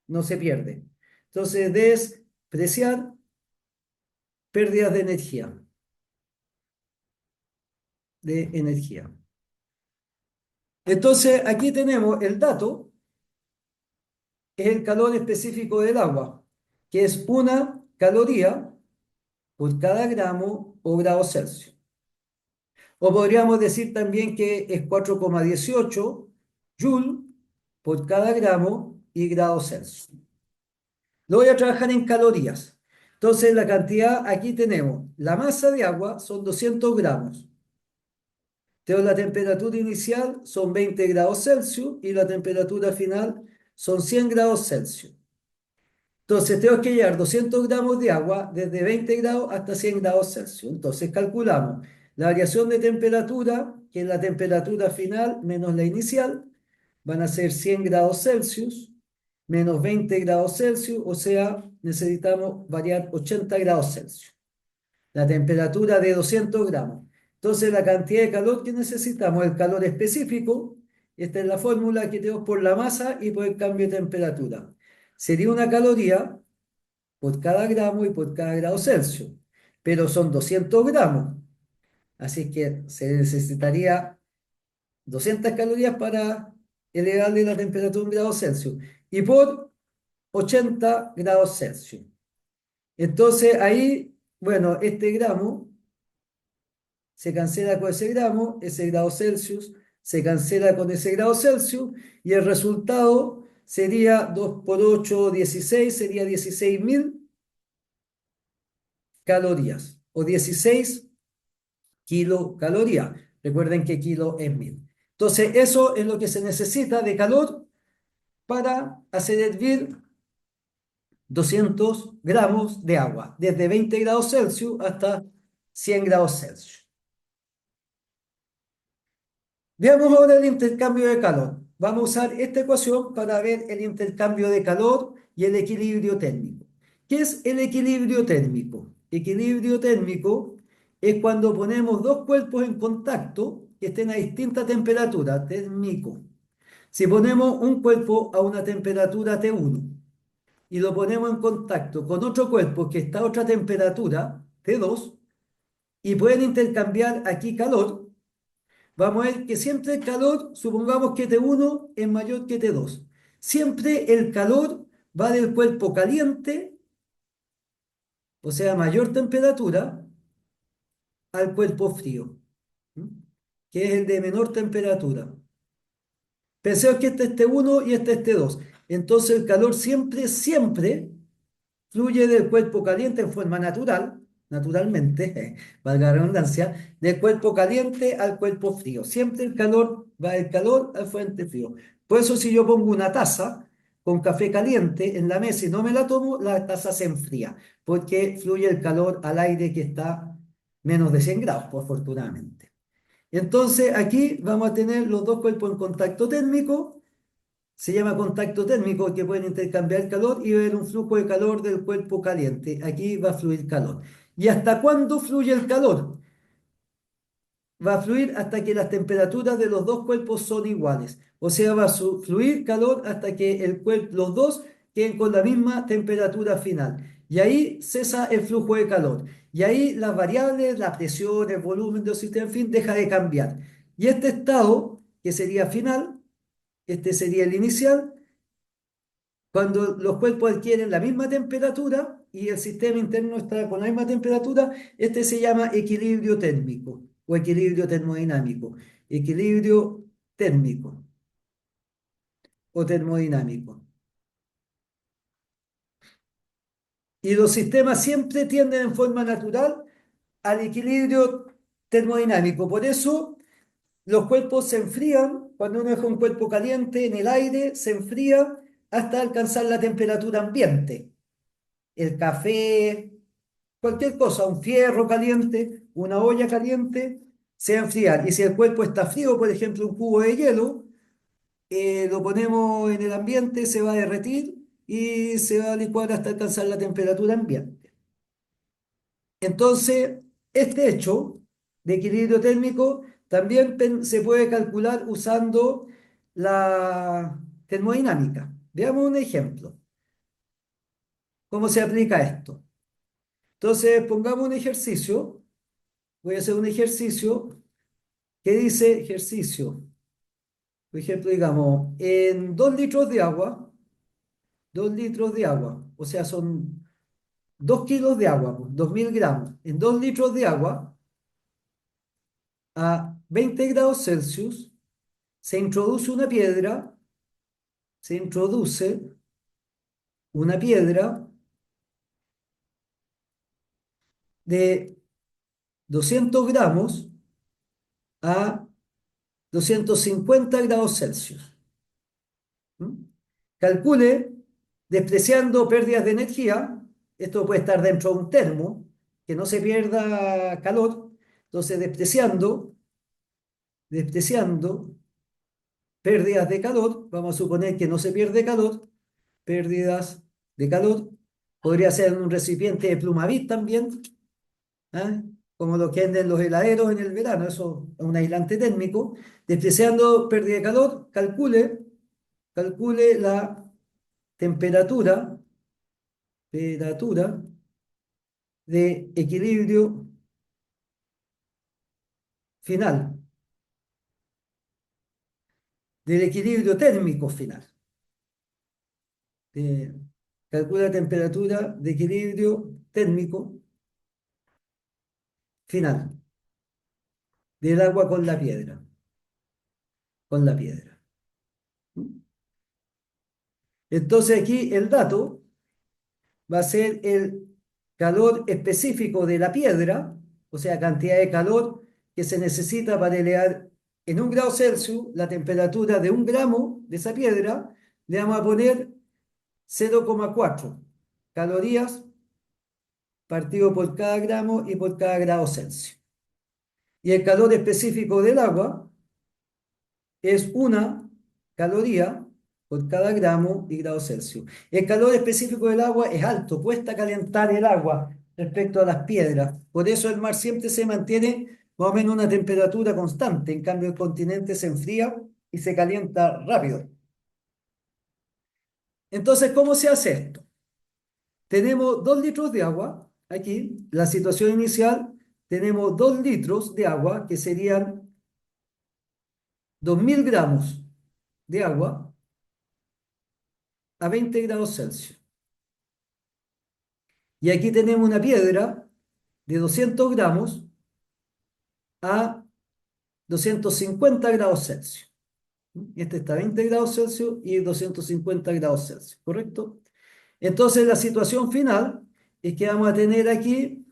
no se pierde. Entonces, despreciar pérdidas de energía. Entonces, aquí tenemos el dato, es el calor específico del agua, que es 1 caloría por cada gramo o grado Celsius. O podríamos decir también que es 4,18 joule por cada gramo y grado Celsius. Lo voy a trabajar en calorías. Entonces, la cantidad, aquí tenemos, la masa de agua son 200 gramos. Tengo la temperatura inicial, son 20 grados Celsius, y la temperatura final son 100 grados Celsius. Entonces, tengo que llevar 200 gramos de agua desde 20 grados hasta 100 grados Celsius. Entonces, calculamos la variación de temperatura, que es la temperatura final menos la inicial, van a ser 100 grados Celsius menos 20 grados Celsius, o sea, necesitamos variar 80 grados Celsius. la temperatura de 200 gramos. Entonces, la cantidad de calor que necesitamos, el calor específico, esta es la fórmula que tenemos por la masa y por el cambio de temperatura. Sería una caloría por cada gramo y por cada grado Celsius, pero son 200 gramos. Así que se necesitaría 200 calorías para elevarle la temperatura a 1 grado Celsius y por 80 grados Celsius. Entonces ahí, bueno, este gramo se cancela con ese grado Celsius se cancela con ese grado Celsius y el resultado sería 2 por 8, 16, sería 16.000 calorías o 16 kilocalorías. Recuerden que kilo es 1000. Entonces, eso es lo que se necesita de calor para hacer hervir 200 gramos de agua, desde 20 grados Celsius hasta 100 grados Celsius. Veamos ahora el intercambio de calor. Vamos a usar esta ecuación para ver el intercambio de calor y el equilibrio térmico. ¿Qué es el equilibrio térmico? Equilibrio térmico es cuando ponemos dos cuerpos en contacto que estén a distinta temperatura, térmico. Si ponemos un cuerpo a una temperatura T1 y lo ponemos en contacto con otro cuerpo que está a otra temperatura, T2, y pueden intercambiar aquí calor, vamos a ver que siempre el calor, supongamos que T1 es mayor que T2. Siempre el calor va del cuerpo caliente, o sea, mayor temperatura, al cuerpo frío, ¿m? Que es el de menor temperatura. Pensemos que este es T1 y este es T2. Entonces el calor siempre fluye del cuerpo caliente en forma natural, naturalmente, valga la redundancia, del cuerpo caliente al cuerpo frío. Siempre el calor va del calor al frente frío. Por eso si yo pongo una taza con café caliente en la mesa y no me la tomo, la taza se enfría, porque fluye el calor al aire que está menos de 100 grados, pues, afortunadamente. Entonces aquí vamos a tener los dos cuerpos en contacto térmico, se llama contacto térmico, que pueden intercambiar calor y ver un flujo de calor del cuerpo caliente. Aquí va a fluir calor. ¿Y hasta cuándo fluye el calor? Va a fluir hasta que las temperaturas de los dos cuerpos son iguales. O sea, va a fluir calor hasta que los dos queden con la misma temperatura final. Y ahí cesa el flujo de calor. Y ahí las variables, la presión, el volumen del sistema, en fin, deja de cambiar. Y este estado, que sería final, este sería el inicial, cuando los cuerpos adquieren la misma temperatura y el sistema interno está con la misma temperatura, este se llama equilibrio térmico o equilibrio termodinámico. Equilibrio térmico o termodinámico. Y los sistemas siempre tienden en forma natural al equilibrio termodinámico. Por eso los cuerpos se enfrían, cuando uno deja un cuerpo caliente en el aire, se enfría hasta alcanzar la temperatura ambiente. El café, cualquier cosa, un fierro caliente, una olla caliente, se va a enfriar. Y si el cuerpo está frío, por ejemplo, un cubo de hielo, lo ponemos en el ambiente, se va a derretir y se va a licuar hasta alcanzar la temperatura ambiente. Entonces, este hecho de equilibrio térmico también se puede calcular usando la termodinámica. Veamos un ejemplo. ¿Cómo se aplica esto? Entonces, pongamos un ejercicio. Voy a hacer un ejercicio que dice ejercicio. Por ejemplo, digamos, en 2 litros de agua, 2 litros de agua, o sea, son 2 kilos de agua, pues, 2000 gramos. En 2 litros de agua, a 20 grados Celsius, se introduce una piedra, se introduce una piedra de 200 gramos a 250 grados Celsius. ¿Mm? Calcule, despreciando pérdidas de energía, esto puede estar dentro de un termo, que no se pierda calor, entonces despreciando pérdidas de calor, vamos a suponer que no se pierde calor, pérdidas de calor, podría ser en un recipiente de Plumavit también, ¿ah? Como lo que venden los heladeros en el verano, eso es un aislante térmico. Despreciando pérdida de calor, calcule la temperatura, temperatura de equilibrio final, del equilibrio térmico final. Eh, calcula la temperatura de equilibrio térmico final del agua con la piedra. Entonces aquí el dato va a ser el calor específico de la piedra, o sea, cantidad de calor que se necesita para elevar en 1 grado Celsius la temperatura de 1 gramo de esa piedra. Le vamos a poner 0,4 calorías partido por cada gramo y por cada grado Celsius. Y el calor específico del agua es 1 caloría por cada gramo y grado Celsius. El calor específico del agua es alto, cuesta calentar el agua respecto a las piedras. Por eso el mar siempre se mantiene más o menos una temperatura constante. En cambio, el continente se enfría y se calienta rápido. Entonces, ¿cómo se hace esto? Tenemos 2 litros de agua. Aquí, la situación inicial, tenemos 2 litros de agua, que serían 2000 gramos de agua a 20 grados Celsius. Y aquí tenemos una piedra de 200 gramos a 250 grados Celsius. Este está a 20 grados Celsius y 250 grados Celsius, ¿correcto? Entonces la situación final es que vamos a tener aquí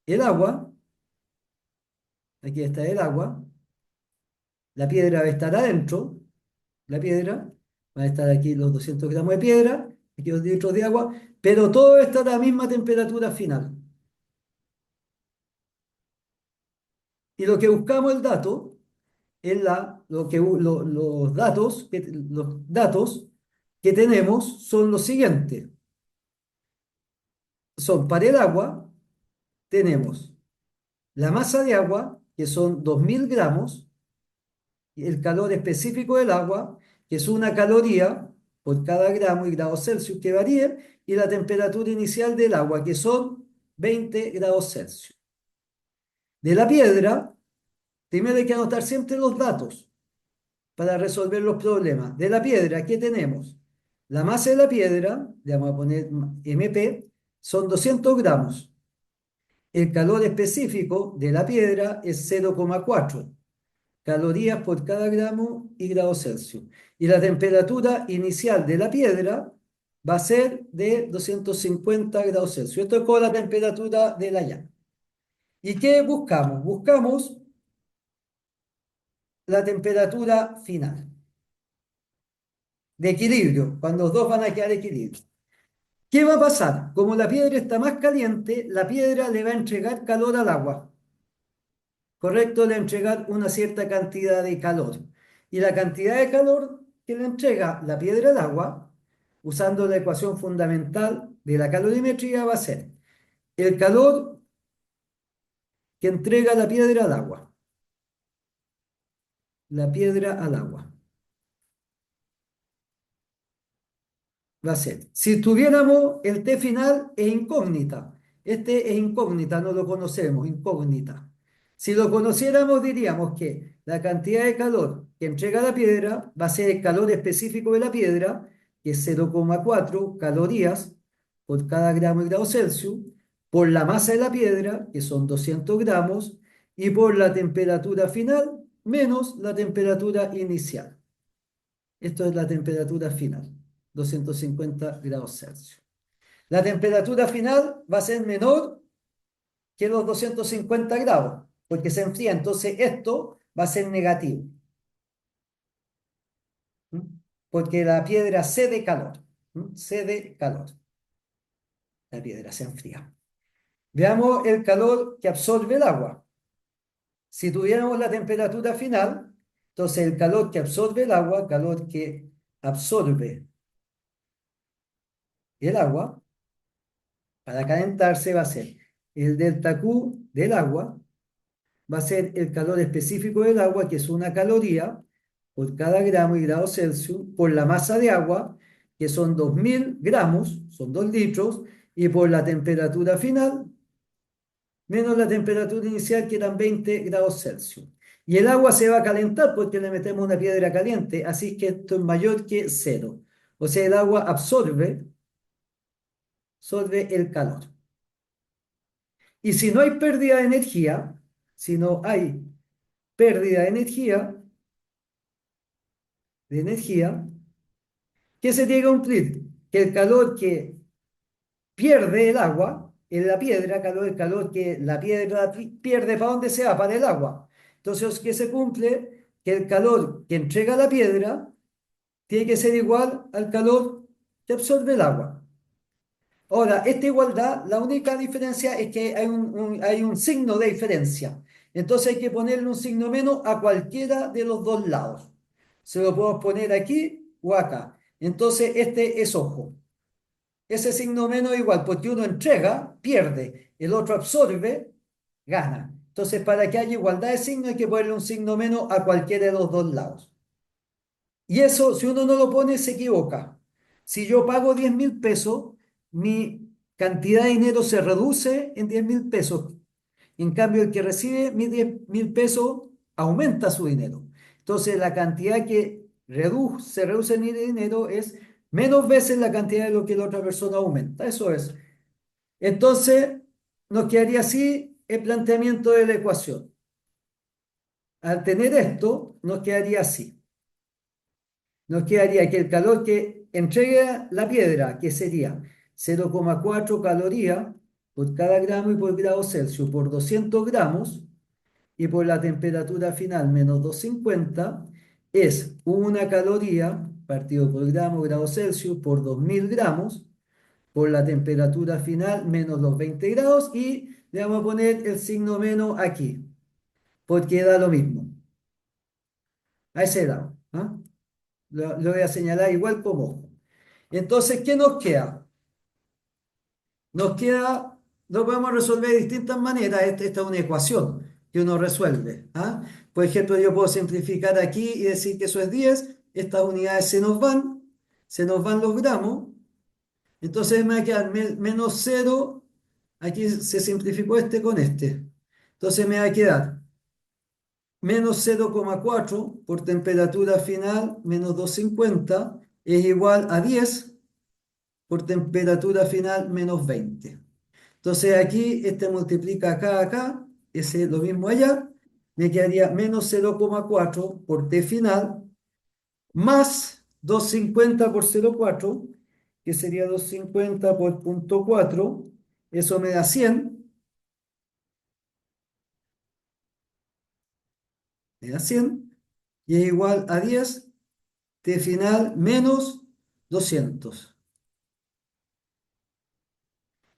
el agua, aquí está el agua, la piedra va a estar adentro, la piedra, va a estar aquí los 200 gramos de piedra, aquí los litros de agua, pero todo está a la misma temperatura final. Y lo que buscamos el dato es los datos que tenemos son los siguientes. Son para el agua, tenemos la masa de agua, que son 2000 gramos, y el calor específico del agua, que es 1 caloría por cada gramo y grado Celsius que varíen, y la temperatura inicial del agua, que son 20 grados Celsius. De la piedra, primero hay que anotar siempre los datos para resolver los problemas. De la piedra, ¿qué tenemos? La masa de la piedra, le vamos a poner MP, son 200 gramos. El calor específico de la piedra es 0,4 calorías por cada gramo y grado Celsius. Y la temperatura inicial de la piedra va a ser de 250 grados Celsius. Esto es con la temperatura de la llama. ¿Y qué buscamos? Buscamos la temperatura final de equilibrio, cuando los dos van a quedar equilibrio. ¿Qué va a pasar? Como la piedra está más caliente, la piedra le va a entregar calor al agua. ¿Correcto? Le va a entregar una cierta cantidad de calor. Y la cantidad de calor que le entrega la piedra al agua, usando la ecuación fundamental de la calorimetría, va a ser el calor que entrega la piedra al agua. La piedra al agua. Va a ser. Si tuviéramos el T final es incógnita. Este es incógnita, no lo conocemos, incógnita. Si lo conociéramos, diríamos que la cantidad de calor que entrega la piedra va a ser el calor específico de la piedra, que es 0,4 calorías por cada gramo y grado Celsius, por la masa de la piedra, que son 200 gramos, y por la temperatura final menos la temperatura inicial. Esto es la temperatura final, 250 grados Celsius. La temperatura final va a ser menor que los 250 grados, porque se enfría. Entonces esto va a ser negativo, ¿m? Porque la piedra cede calor, ¿m? Cede calor. La piedra se enfría. Veamos el calor que absorbe el agua. Si tuviéramos la temperatura final, entonces el calor que absorbe el agua, calor que absorbe el agua, para calentarse va a ser el delta Q del agua va a ser el calor específico del agua, que es una caloría por cada gramo y grado Celsius, por la masa de agua, que son 2000 gramos, son 2 litros, y por la temperatura final, menos la temperatura inicial, que eran 20 grados Celsius. Y el agua se va a calentar porque le metemos una piedra caliente, así que esto es mayor que cero. O sea, el agua absorbe el calor. Y si no hay pérdida de energía, si no hay pérdida de energía, ¿qué se tiene que cumplir? Que el calor que pierde el agua en la piedra, el calor que la piedra pierde, ¿para dónde se va? Para el agua. Entonces, ¿qué se cumple? Que el calor que entrega la piedra tiene que ser igual al calor que absorbe el agua. Ahora, esta igualdad, la única diferencia es que hay un signo de diferencia. Entonces hay que ponerle un signo menos a cualquiera de los dos lados. Se lo puedo poner aquí o acá. Entonces este es ojo. Ese signo menos es igual, porque uno entrega, pierde, el otro absorbe, gana. Entonces, para que haya igualdad de signo hay que ponerle un signo menos a cualquiera de los dos lados. Y eso, si uno no lo pone, se equivoca. Si yo pago 10.000 pesos, mi cantidad de dinero se reduce en 10.000 pesos. En cambio, el que recibe mis 10.000 pesos aumenta su dinero. Entonces, la cantidad que se reduce en mi dinero es menos veces la cantidad de lo que la otra persona aumenta. Eso es. Entonces, nos quedaría así el planteamiento de la ecuación. Al tener esto, nos quedaría así. Nos quedaría que el calor que entrega la piedra, que sería 0,4 calorías por cada gramo y por grado Celsius por 200 gramos, y por la temperatura final menos 250, es una caloría partido por gramo grado Celsius por 2000 gramos, por la temperatura final menos los 20 grados, y le vamos a poner el signo menos aquí, porque da lo mismo, a ese lado. ¿Ah? Lo voy a señalar igual como ojo. Entonces, ¿qué nos queda? Lo podemos resolver de distintas maneras. Esta es una ecuación que uno resuelve. ¿Ah? Por ejemplo, yo puedo simplificar aquí y decir que eso es 10. Estas unidades se nos van los gramos. Entonces me va a quedar menos 0. Aquí se simplificó este con este. Entonces me va a quedar menos 0,4 por temperatura final menos 250 es igual a 10 por temperatura final menos 20. Entonces aquí este multiplica acá, ese es lo mismo allá, me quedaría menos 0,4 por T final más 250 por 0,4, que sería 250 por punto 4, eso me da 100, y es igual a 10 T final menos 200.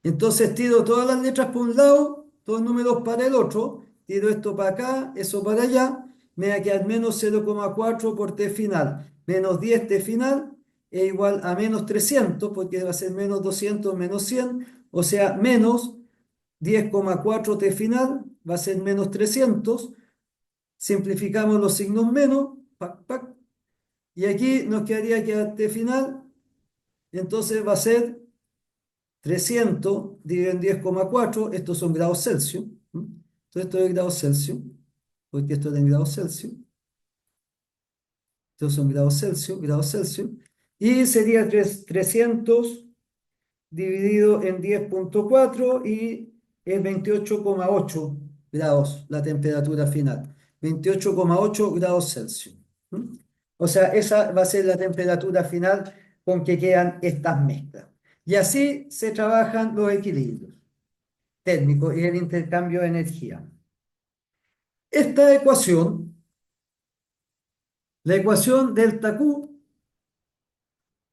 Entonces tiro todas las letras por un lado, todos los números para el otro, tiro esto para acá, eso para allá, me va a quedar menos 0,4 por T final, menos 10 T final, es igual a menos 300, porque va a ser menos 200 menos 100, o sea, menos 10,4 T final, va a ser menos 300, simplificamos los signos menos, pac, pac, y aquí nos quedaría que T final, entonces va a ser 300 dividido en 10,4, estos son grados Celsius. Entonces esto es grados Celsius, porque esto es en grados Celsius. Estos son grados Celsius. Y sería 300 dividido en 10,4 y es 28,8 grados la temperatura final. 28,8 grados Celsius. O sea, esa va a ser la temperatura final con que quedan estas mezclas. Y así se trabajan los equilibrios térmicos y el intercambio de energía. Esta ecuación, la ecuación delta Q,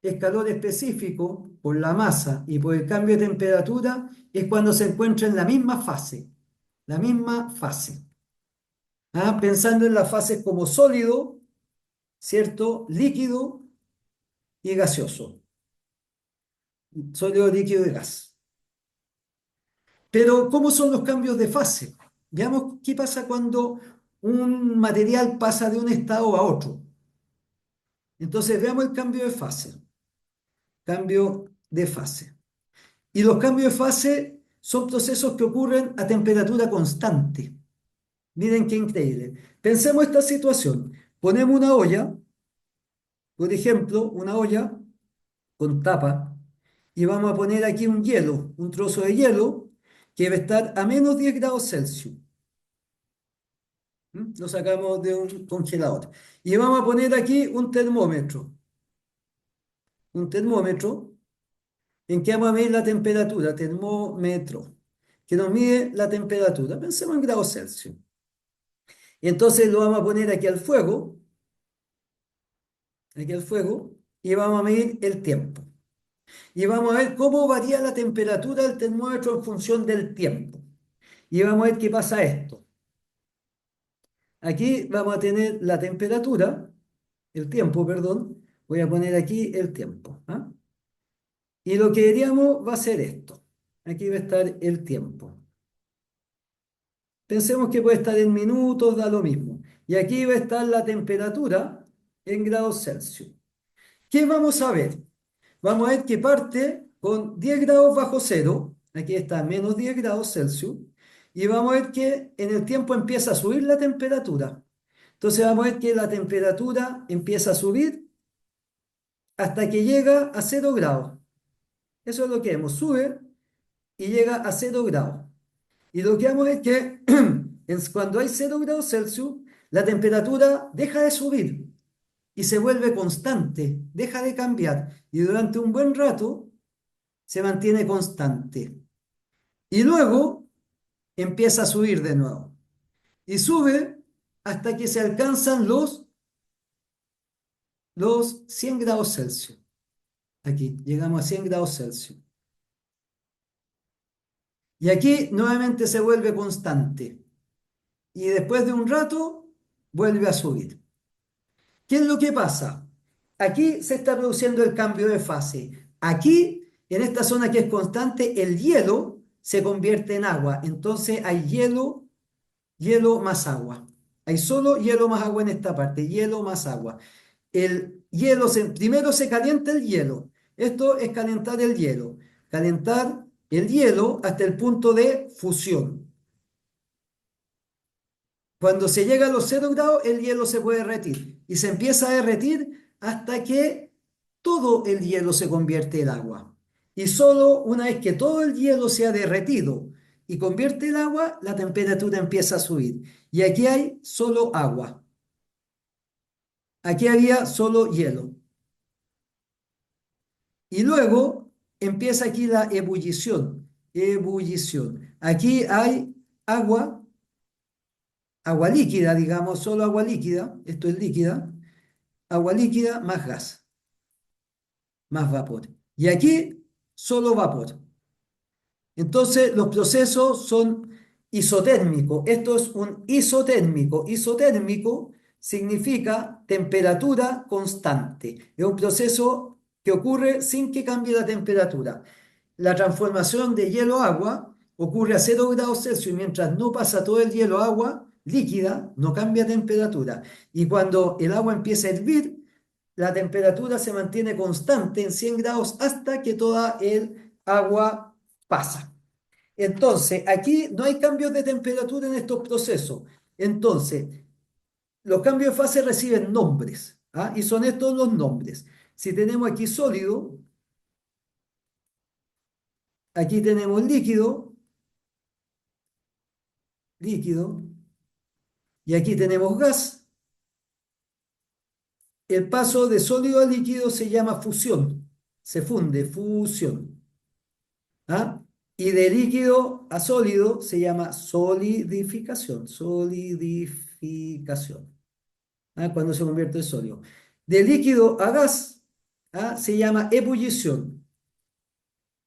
es calor específico por la masa y por el cambio de temperatura, es cuando se encuentra en la misma fase. La misma fase. ¿Ah? Pensando en las fases como sólido, ¿cierto? Líquido y gaseoso. Sólido, líquido y gas. Pero, ¿cómo son los cambios de fase? Veamos qué pasa cuando un material pasa de un estado a otro. Entonces, veamos el cambio de fase. Cambio de fase. Y los cambios de fase son procesos que ocurren a temperatura constante. Miren qué increíble. Pensemos esta situación. Ponemos una olla, por ejemplo, una olla con tapa, y vamos a poner aquí un hielo, un trozo de hielo, que va a estar a menos 10 grados Celsius. ¿Mm? Lo sacamos de un congelador. Y vamos a poner aquí un termómetro en que vamos a medir la temperatura, termómetro, que nos mide la temperatura. Pensemos en grados Celsius. Y entonces lo vamos a poner aquí al fuego, y vamos a medir el tiempo. Y vamos a ver cómo varía la temperatura del termómetro en función del tiempo. Y vamos a ver qué pasa esto. Aquí vamos a tener la temperatura, el tiempo, perdón. Voy a poner aquí el tiempo. ¿Ah? Y lo que haríamos va a ser esto. Aquí va a estar el tiempo. Pensemos que puede estar en minutos, da lo mismo. Y aquí va a estar la temperatura en grados Celsius. ¿Qué vamos a ver? Vamos a ver que parte con 10 grados bajo cero. Aquí está menos 10 grados Celsius. Y vamos a ver que en el tiempo empieza a subir la temperatura. Entonces vamos a ver que la temperatura empieza a subir hasta que llega a 0 grados. Eso es lo que vemos. Sube y llega a 0 grados. Y lo que vamos es que cuando hay 0 grados Celsius, la temperatura deja de subir y se vuelve constante, deja de cambiar. Y durante un buen rato se mantiene constante. Y luego empieza a subir de nuevo. Y sube hasta que se alcanzan los 100 grados Celsius. Aquí llegamos a 100 grados Celsius. Y aquí nuevamente se vuelve constante. Y después de un rato vuelve a subir. ¿Qué es lo que pasa? Aquí se está produciendo el cambio de fase. Aquí, en esta zona que es constante, el hielo se convierte en agua. Entonces hay hielo, hielo más agua. Hay solo hielo más agua en esta parte, hielo más agua. El hielo, primero se calienta el hielo. Esto es calentar el hielo. Calentar el hielo hasta el punto de fusión. Cuando se llega a los 0 grados, el hielo se puede derretir y se empieza a derretir hasta que todo el hielo se convierte en agua. Y solo una vez que todo el hielo se ha derretido y convierte el agua, la temperatura empieza a subir. Y aquí hay solo agua. Aquí había solo hielo. Y luego empieza aquí la ebullición. Ebullición. Aquí hay agua, agua líquida, digamos, solo agua líquida. Esto es líquida. Agua líquida más gas, más vapor. Y aquí solo vapor. Entonces los procesos son isotérmicos. Esto es un isotérmico. Isotérmico significa temperatura constante. Es un proceso que ocurre sin que cambie la temperatura. La transformación de hielo a agua ocurre a 0 grados Celsius, mientras no pasa todo el hielo a agua líquida, no cambia temperatura. Y cuando el agua empieza a hervir, la temperatura se mantiene constante en 100 grados hasta que toda el agua pasa. Entonces, aquí no hay cambios de temperatura en estos procesos. Entonces, los cambios de fase reciben nombres, ¿ah? Y son estos los nombres. Si tenemos aquí sólido, aquí tenemos líquido, líquido, y aquí tenemos gas. El paso de sólido a líquido se llama fusión, se funde, fusión. ¿Ah? Y de líquido a sólido se llama solidificación, solidificación. ¿Ah? Cuando se convierte en sólido. De líquido a gas, ¿ah? Se llama ebullición.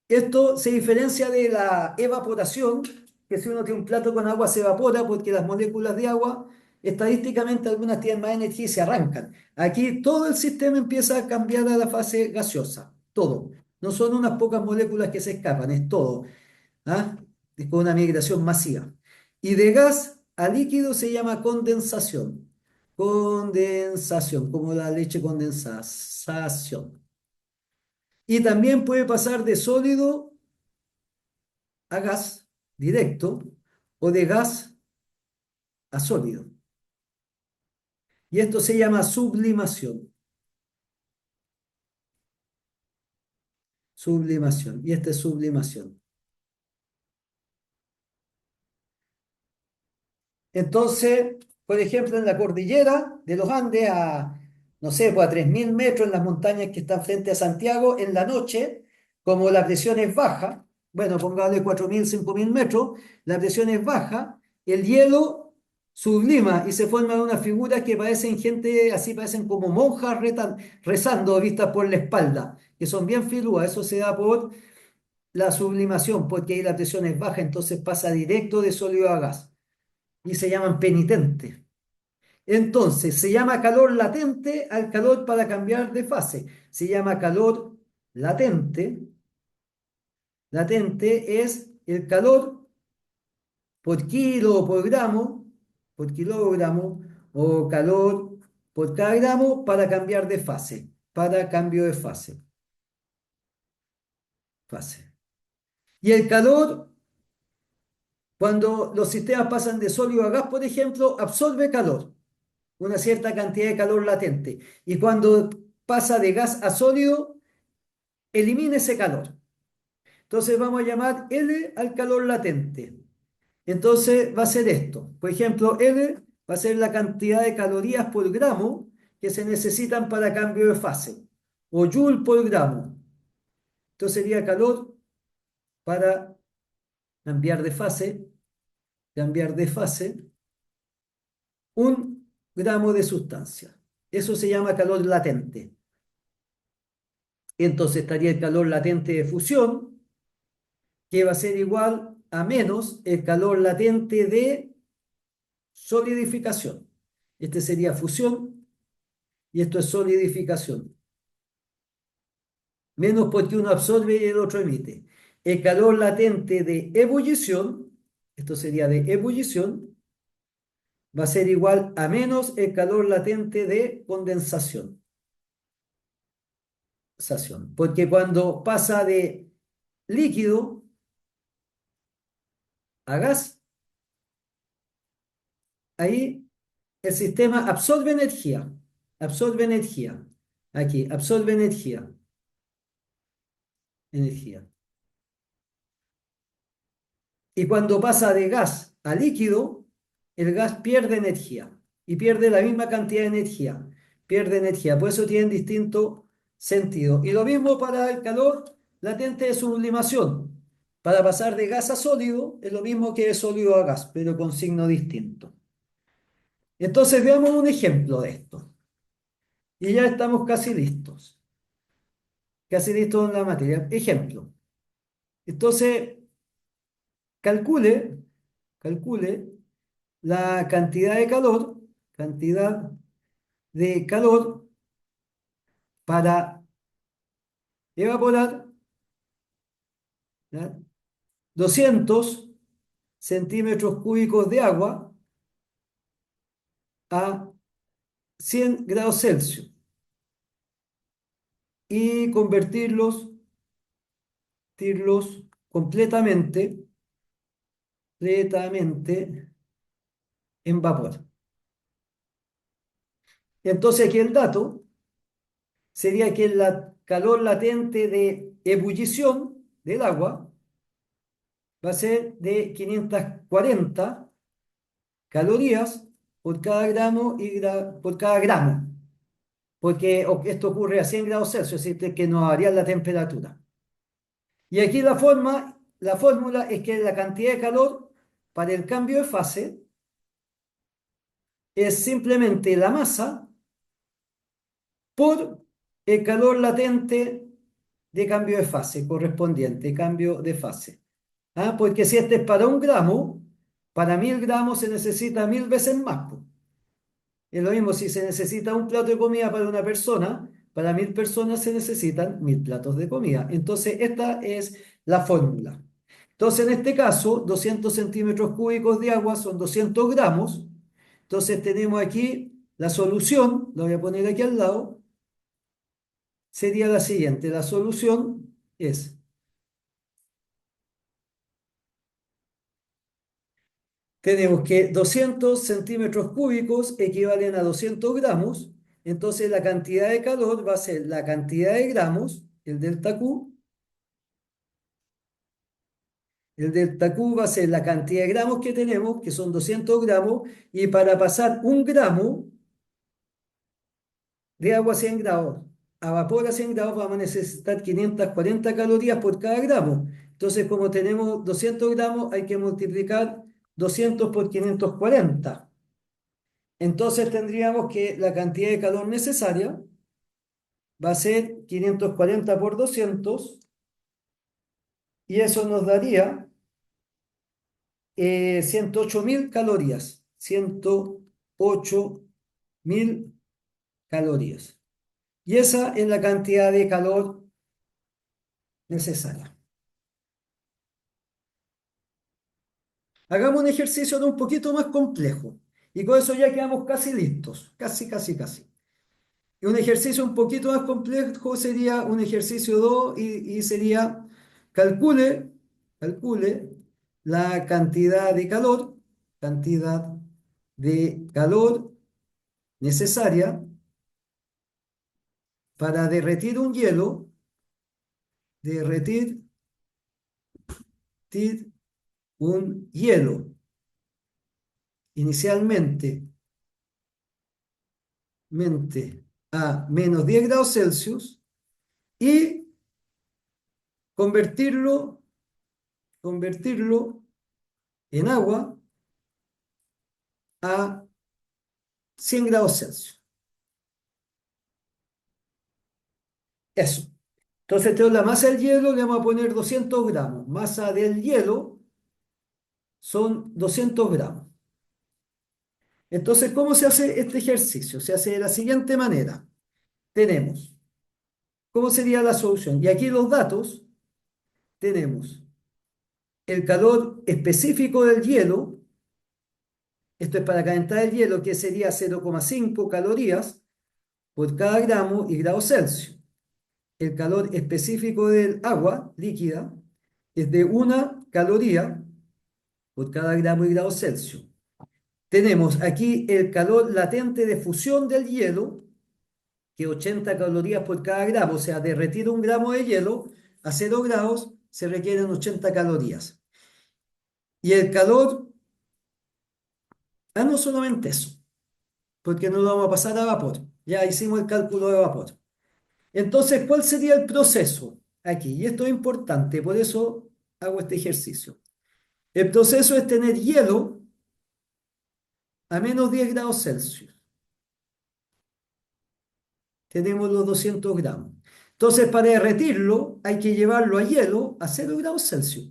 Esto se diferencia de la evaporación, que si uno tiene un plato con agua se evapora porque las moléculas de agua, estadísticamente algunas tienen más energía y se arrancan. Aquí todo el sistema empieza a cambiar a la fase gaseosa, todo. No son unas pocas moléculas que se escapan, es todo. ¿Ah? con una migración masiva. Y de gas a líquido se llama condensación. Condensación, como la leche condensación. Y también puede pasar de sólido a gas directo o de gas a sólido. Y esto se llama sublimación. Sublimación. Y esta es sublimación. Entonces, por ejemplo, en la cordillera de los Andes, no sé, pues a 3.000 metros en las montañas que están frente a Santiago, en la noche, como la presión es baja, bueno, póngale 4.000, 5.000 metros, la presión es baja, el hielo sublima y se forman unas figuras que parecen gente, así parecen como monjas rezando vistas por la espalda, que son bien filúas, eso se da por la sublimación, porque ahí la presión es baja, entonces pasa directo de sólido a gas y se llaman penitentes. Entonces, se llama calor latente al calor para cambiar de fase. Se llama calor latente. Latente es el calor por kilo o por kilogramo, o calor por cada gramo para cambiar de fase, para cambio de fase. Y el calor, cuando los sistemas pasan de sólido a gas, por ejemplo, absorbe calor, una cierta cantidad de calor latente. Y cuando pasa de gas a sólido, elimina ese calor. Entonces vamos a llamar L al calor latente. Entonces va a ser esto. Por ejemplo, L va a ser la cantidad de calorías por gramo que se necesitan para cambio de fase. O joule por gramo. Entonces sería calor para cambiar de fase, cambiar de fase, 1 gramo de sustancia. Eso se llama calor latente. Entonces estaría el calor latente de fusión, que va a ser igual a menos el calor latente de solidificación. Este sería fusión y esto es solidificación. Menos porque uno absorbe y el otro emite. El calor latente de ebullición, esto sería de ebullición, va a ser igual a menos el calor latente de condensación. Porque cuando pasa de líquido a gas, ahí el sistema absorbe energía, aquí, absorbe energía. Y cuando pasa de gas a líquido, el gas pierde energía y pierde la misma cantidad de energía, pierde energía, por eso tienen distinto sentido. Y lo mismo para el calor latente de sublimación. Para pasar de gas a sólido es lo mismo que de sólido a gas, pero con signo distinto. Entonces veamos un ejemplo de esto. Y ya estamos casi listos en la materia. Ejemplo. Entonces, calcule, calcule la cantidad de calor para evaporar, ¿ya? 200 centímetros cúbicos de agua a 100 grados Celsius y convertirlos completamente en vapor. Entonces aquí el dato sería que el calor latente de ebullición del agua va a ser de 540 calorías por cada gramo por cada gramo, porque esto ocurre a 100 grados Celsius, es decir, que no varía la temperatura. Y aquí la fórmula es que la cantidad de calor para el cambio de fase es simplemente la masa por el calor latente de cambio de fase correspondiente, cambio de fase. ¿Ah? Porque si este es para 1 gramo, para 1.000 gramos se necesita 1.000 veces más, po. Es lo mismo si se necesita un plato de comida para una persona, para 1.000 personas se necesitan 1.000 platos de comida. Entonces, esta es la fórmula. Entonces, en este caso, 200 centímetros cúbicos de agua son 200 gramos. Entonces, tenemos aquí la solución, lo voy a poner aquí al lado, sería la siguiente. La solución es, tenemos que 200 centímetros cúbicos equivalen a 200 gramos. Entonces, la cantidad de calor va a ser la cantidad de gramos, el delta Q. El delta Q va a ser la cantidad de gramos que tenemos, que son 200 gramos, y para pasar un gramo de agua a 100 grados a vapor a 100 grados vamos a necesitar 540 calorías por cada gramo. Entonces, como tenemos 200 gramos, hay que multiplicar 200 por 540. Entonces, tendríamos que la cantidad de calor necesaria va a ser 540 por 200, y eso nos daría 108.000 calorías. 108.000 calorías. Y esa es la cantidad de calor necesaria. Hagamos un ejercicio un poquito más complejo. Y con eso ya quedamos casi listos. Casi, casi, casi. Y un ejercicio un poquito más complejo sería un ejercicio 2 y sería calcule, calcule la cantidad de calor necesaria para derretir un hielo, derretir un hielo inicialmente a menos 10 grados Celsius y convertirlo en agua a 100 grados Celsius. Eso. Entonces, tengo la masa del hielo, le vamos a poner 200 gramos. Masa del hielo son 200 gramos. Entonces, ¿cómo se hace este ejercicio? Se hace de la siguiente manera. Tenemos, ¿cómo sería la solución? Y aquí los datos, tenemos el calor específico del hielo. Esto es para calentar el hielo, que sería 0,5 calorías por cada gramo y grado Celsius. El calor específico del agua líquida es de 1 caloría por cada gramo y grado Celsius. Tenemos aquí el calor latente de fusión del hielo, que es 80 calorías por cada gramo, o sea, derretir un gramo de hielo a 0 grados se requieren 80 calorías. Y el calor, no solamente eso, porque no lo vamos a pasar a vapor. Ya hicimos el cálculo de vapor. Entonces, ¿cuál sería el proceso aquí? Y esto es importante, por eso hago este ejercicio. El proceso es tener hielo a menos 10 grados Celsius. Tenemos los 200 gramos. Entonces, para derretirlo, hay que llevarlo a hielo a 0 grados Celsius.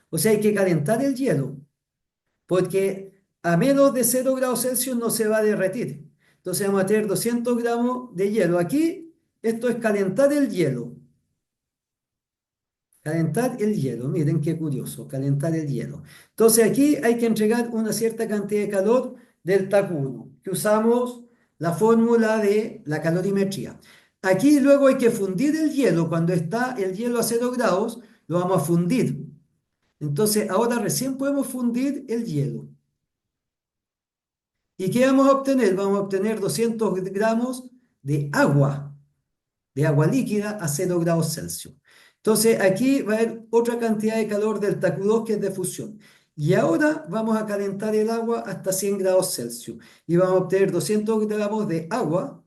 O sea, hay que calentar el hielo, porque a menos de 0 grados Celsius no se va a derretir. Entonces, vamos a tener 200 gramos de hielo. Aquí, esto es calentar el hielo. Calentar el hielo, miren qué curioso, calentar el hielo. Entonces aquí hay que entregar una cierta cantidad de calor del TAC1, que usamos la fórmula de la calorimetría. Aquí luego hay que fundir el hielo, cuando está el hielo a 0 grados, lo vamos a fundir. Entonces ahora recién podemos fundir el hielo. ¿Y qué vamos a obtener? Vamos a obtener 200 gramos de agua líquida a 0 grados Celsius. Entonces aquí va a haber otra cantidad de calor del TAQ2 que es de fusión. Y ahora vamos a calentar el agua hasta 100 grados Celsius. Y vamos a obtener 200 gramos de agua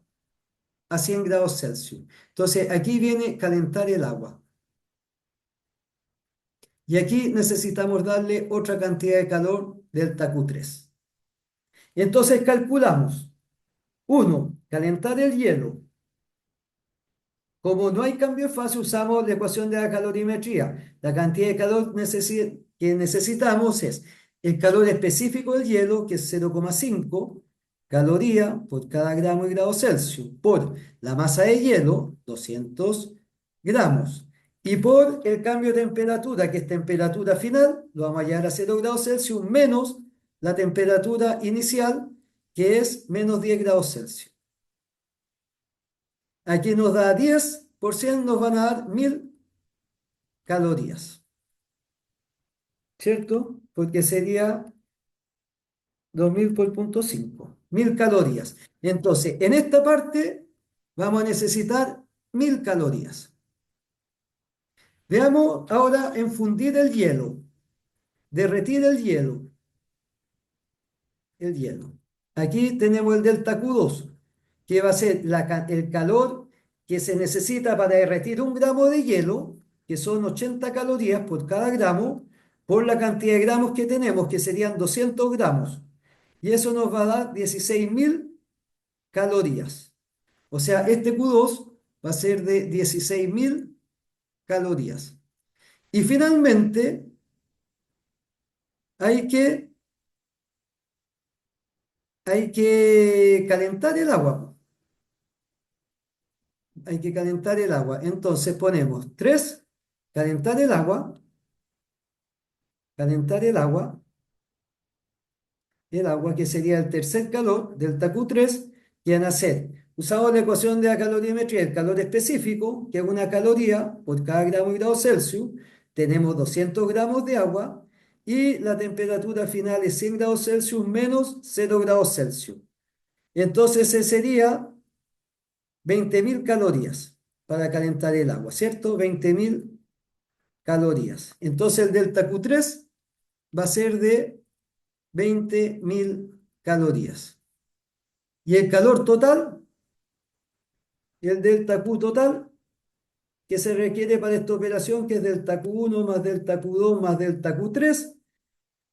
a 100 grados Celsius. Entonces aquí viene calentar el agua. Y aquí necesitamos darle otra cantidad de calor del TAQ3. Y entonces calculamos. 1. Calentar el hielo. Como no hay cambio de fase, usamos la ecuación de la calorimetría. La cantidad de calor que necesitamos es el calor específico del hielo, que es 0,5 calorías por cada gramo y grado Celsius, por la masa de hielo, 200 gramos, Y por el cambio de temperatura, que es temperatura final, lo vamos a llevar a 0 grados Celsius, menos la temperatura inicial, que es menos 10 grados Celsius. Aquí nos da 10, por 100 nos van a dar 1000 calorías, ¿cierto? Porque sería 2000 por punto 5, 1000 calorías. Entonces, en esta parte vamos a necesitar 1000 calorías. Veamos ahora en fundir el hielo, derretir el hielo. Aquí tenemos el delta Q2, que va a ser el calor que se necesita para derretir 1 gramo de hielo, que son 80 calorías por cada gramo, por la cantidad de gramos que tenemos, que serían 200 gramos. Y eso nos va a dar 16.000 calorías. O sea, este Q2 va a ser de 16.000 calorías. Y finalmente hay que, hay que calentar el agua. Hay que calentar el agua. Entonces ponemos 3, calentar el agua que sería el tercer calor, delta Q3, que van a ser, usamos la ecuación de la calorimetría, el calor específico, que es una caloría por cada gramo y grado Celsius, tenemos 200 gramos de agua, y la temperatura final es 100 grados Celsius menos 0 grados Celsius. Entonces ese sería 20.000 calorías para calentar el agua, ¿cierto? 20.000 calorías. Entonces el delta Q3 va a ser de 20.000 calorías. Y el calor total, el delta Q total, que se requiere para esta operación, que es delta Q1 más delta Q2 más delta Q3,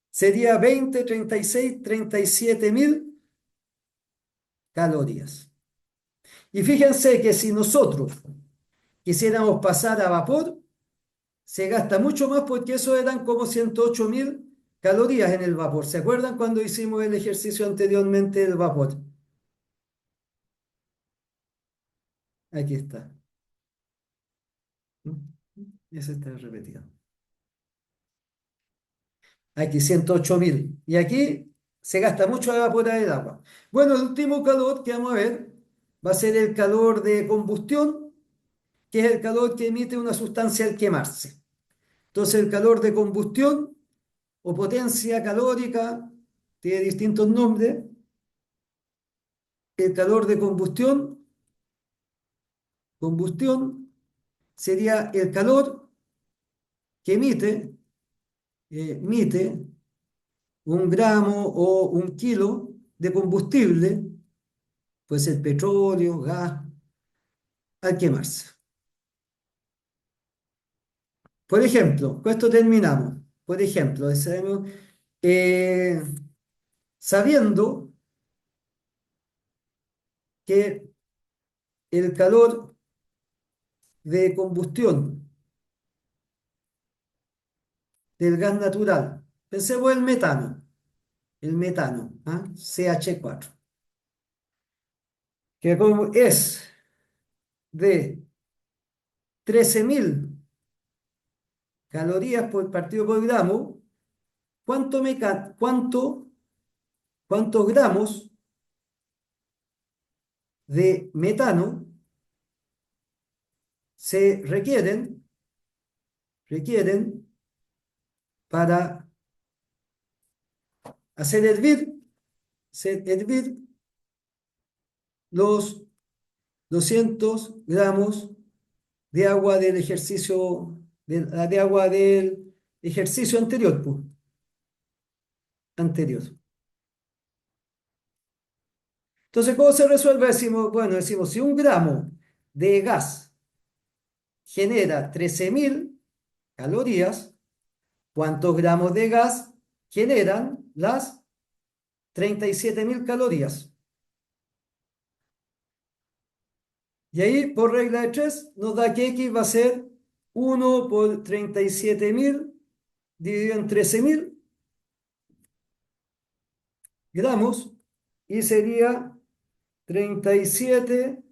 sería 20, 36, 37.000 calorías. Y fíjense que si nosotros quisiéramos pasar a vapor, se gasta mucho más porque eso eran como 108.000 calorías en el vapor. ¿Se acuerdan cuando hicimos el ejercicio anteriormente del vapor? Aquí está. Ese está repetido. Aquí 108.000. Y aquí se gasta mucho evaporar el agua. Bueno, el último calor que vamos a ver va a ser el calor de combustión, que es el calor que emite una sustancia al quemarse. Entonces, el calor de combustión o potencia calórica tiene distintos nombres. El calor de combustión sería el calor que emite 1 gramo o 1 kilo de combustible, puede ser petróleo, gas, al quemarse. Por ejemplo, con esto terminamos. Por ejemplo, eh, sabiendo que el calor de combustión del gas natural, pensemos en el metano, ¿ah? CH4, que es de 13.000 calorías por partido por gramo, ¿cuántos gramos de metano se requieren para hacer hervir los 200 gramos de agua del ejercicio, de agua del ejercicio anterior, pues, anterior. Entonces, ¿cómo se resuelve? Decimos, si 1 gramo de gas genera 13.000 calorías, ¿cuántos gramos de gas generan las 37.000 calorías? Y ahí, por regla de 3, nos da que X va a ser 1 por 37.000 dividido en 13.000 gramos, y sería 37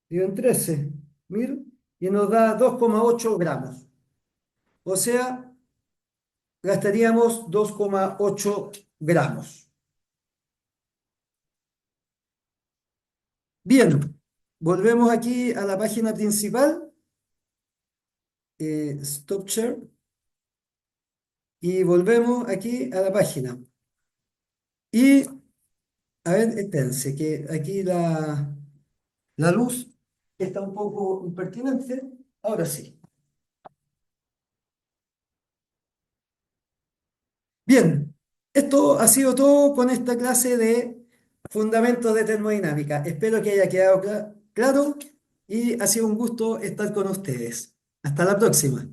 dividido en 13.000 y nos da 2,8 gramos. O sea, gastaríamos 2,8 gramos. Bien, volvemos aquí a la página principal, Stop Share, y volvemos aquí a la página. Y, a ver, espérense, que aquí la luz está un poco impertinente. Ahora sí. Bien, esto ha sido todo con esta clase de fundamentos de termodinámica. Espero que haya quedado claro y ha sido un gusto estar con ustedes. Hasta la próxima.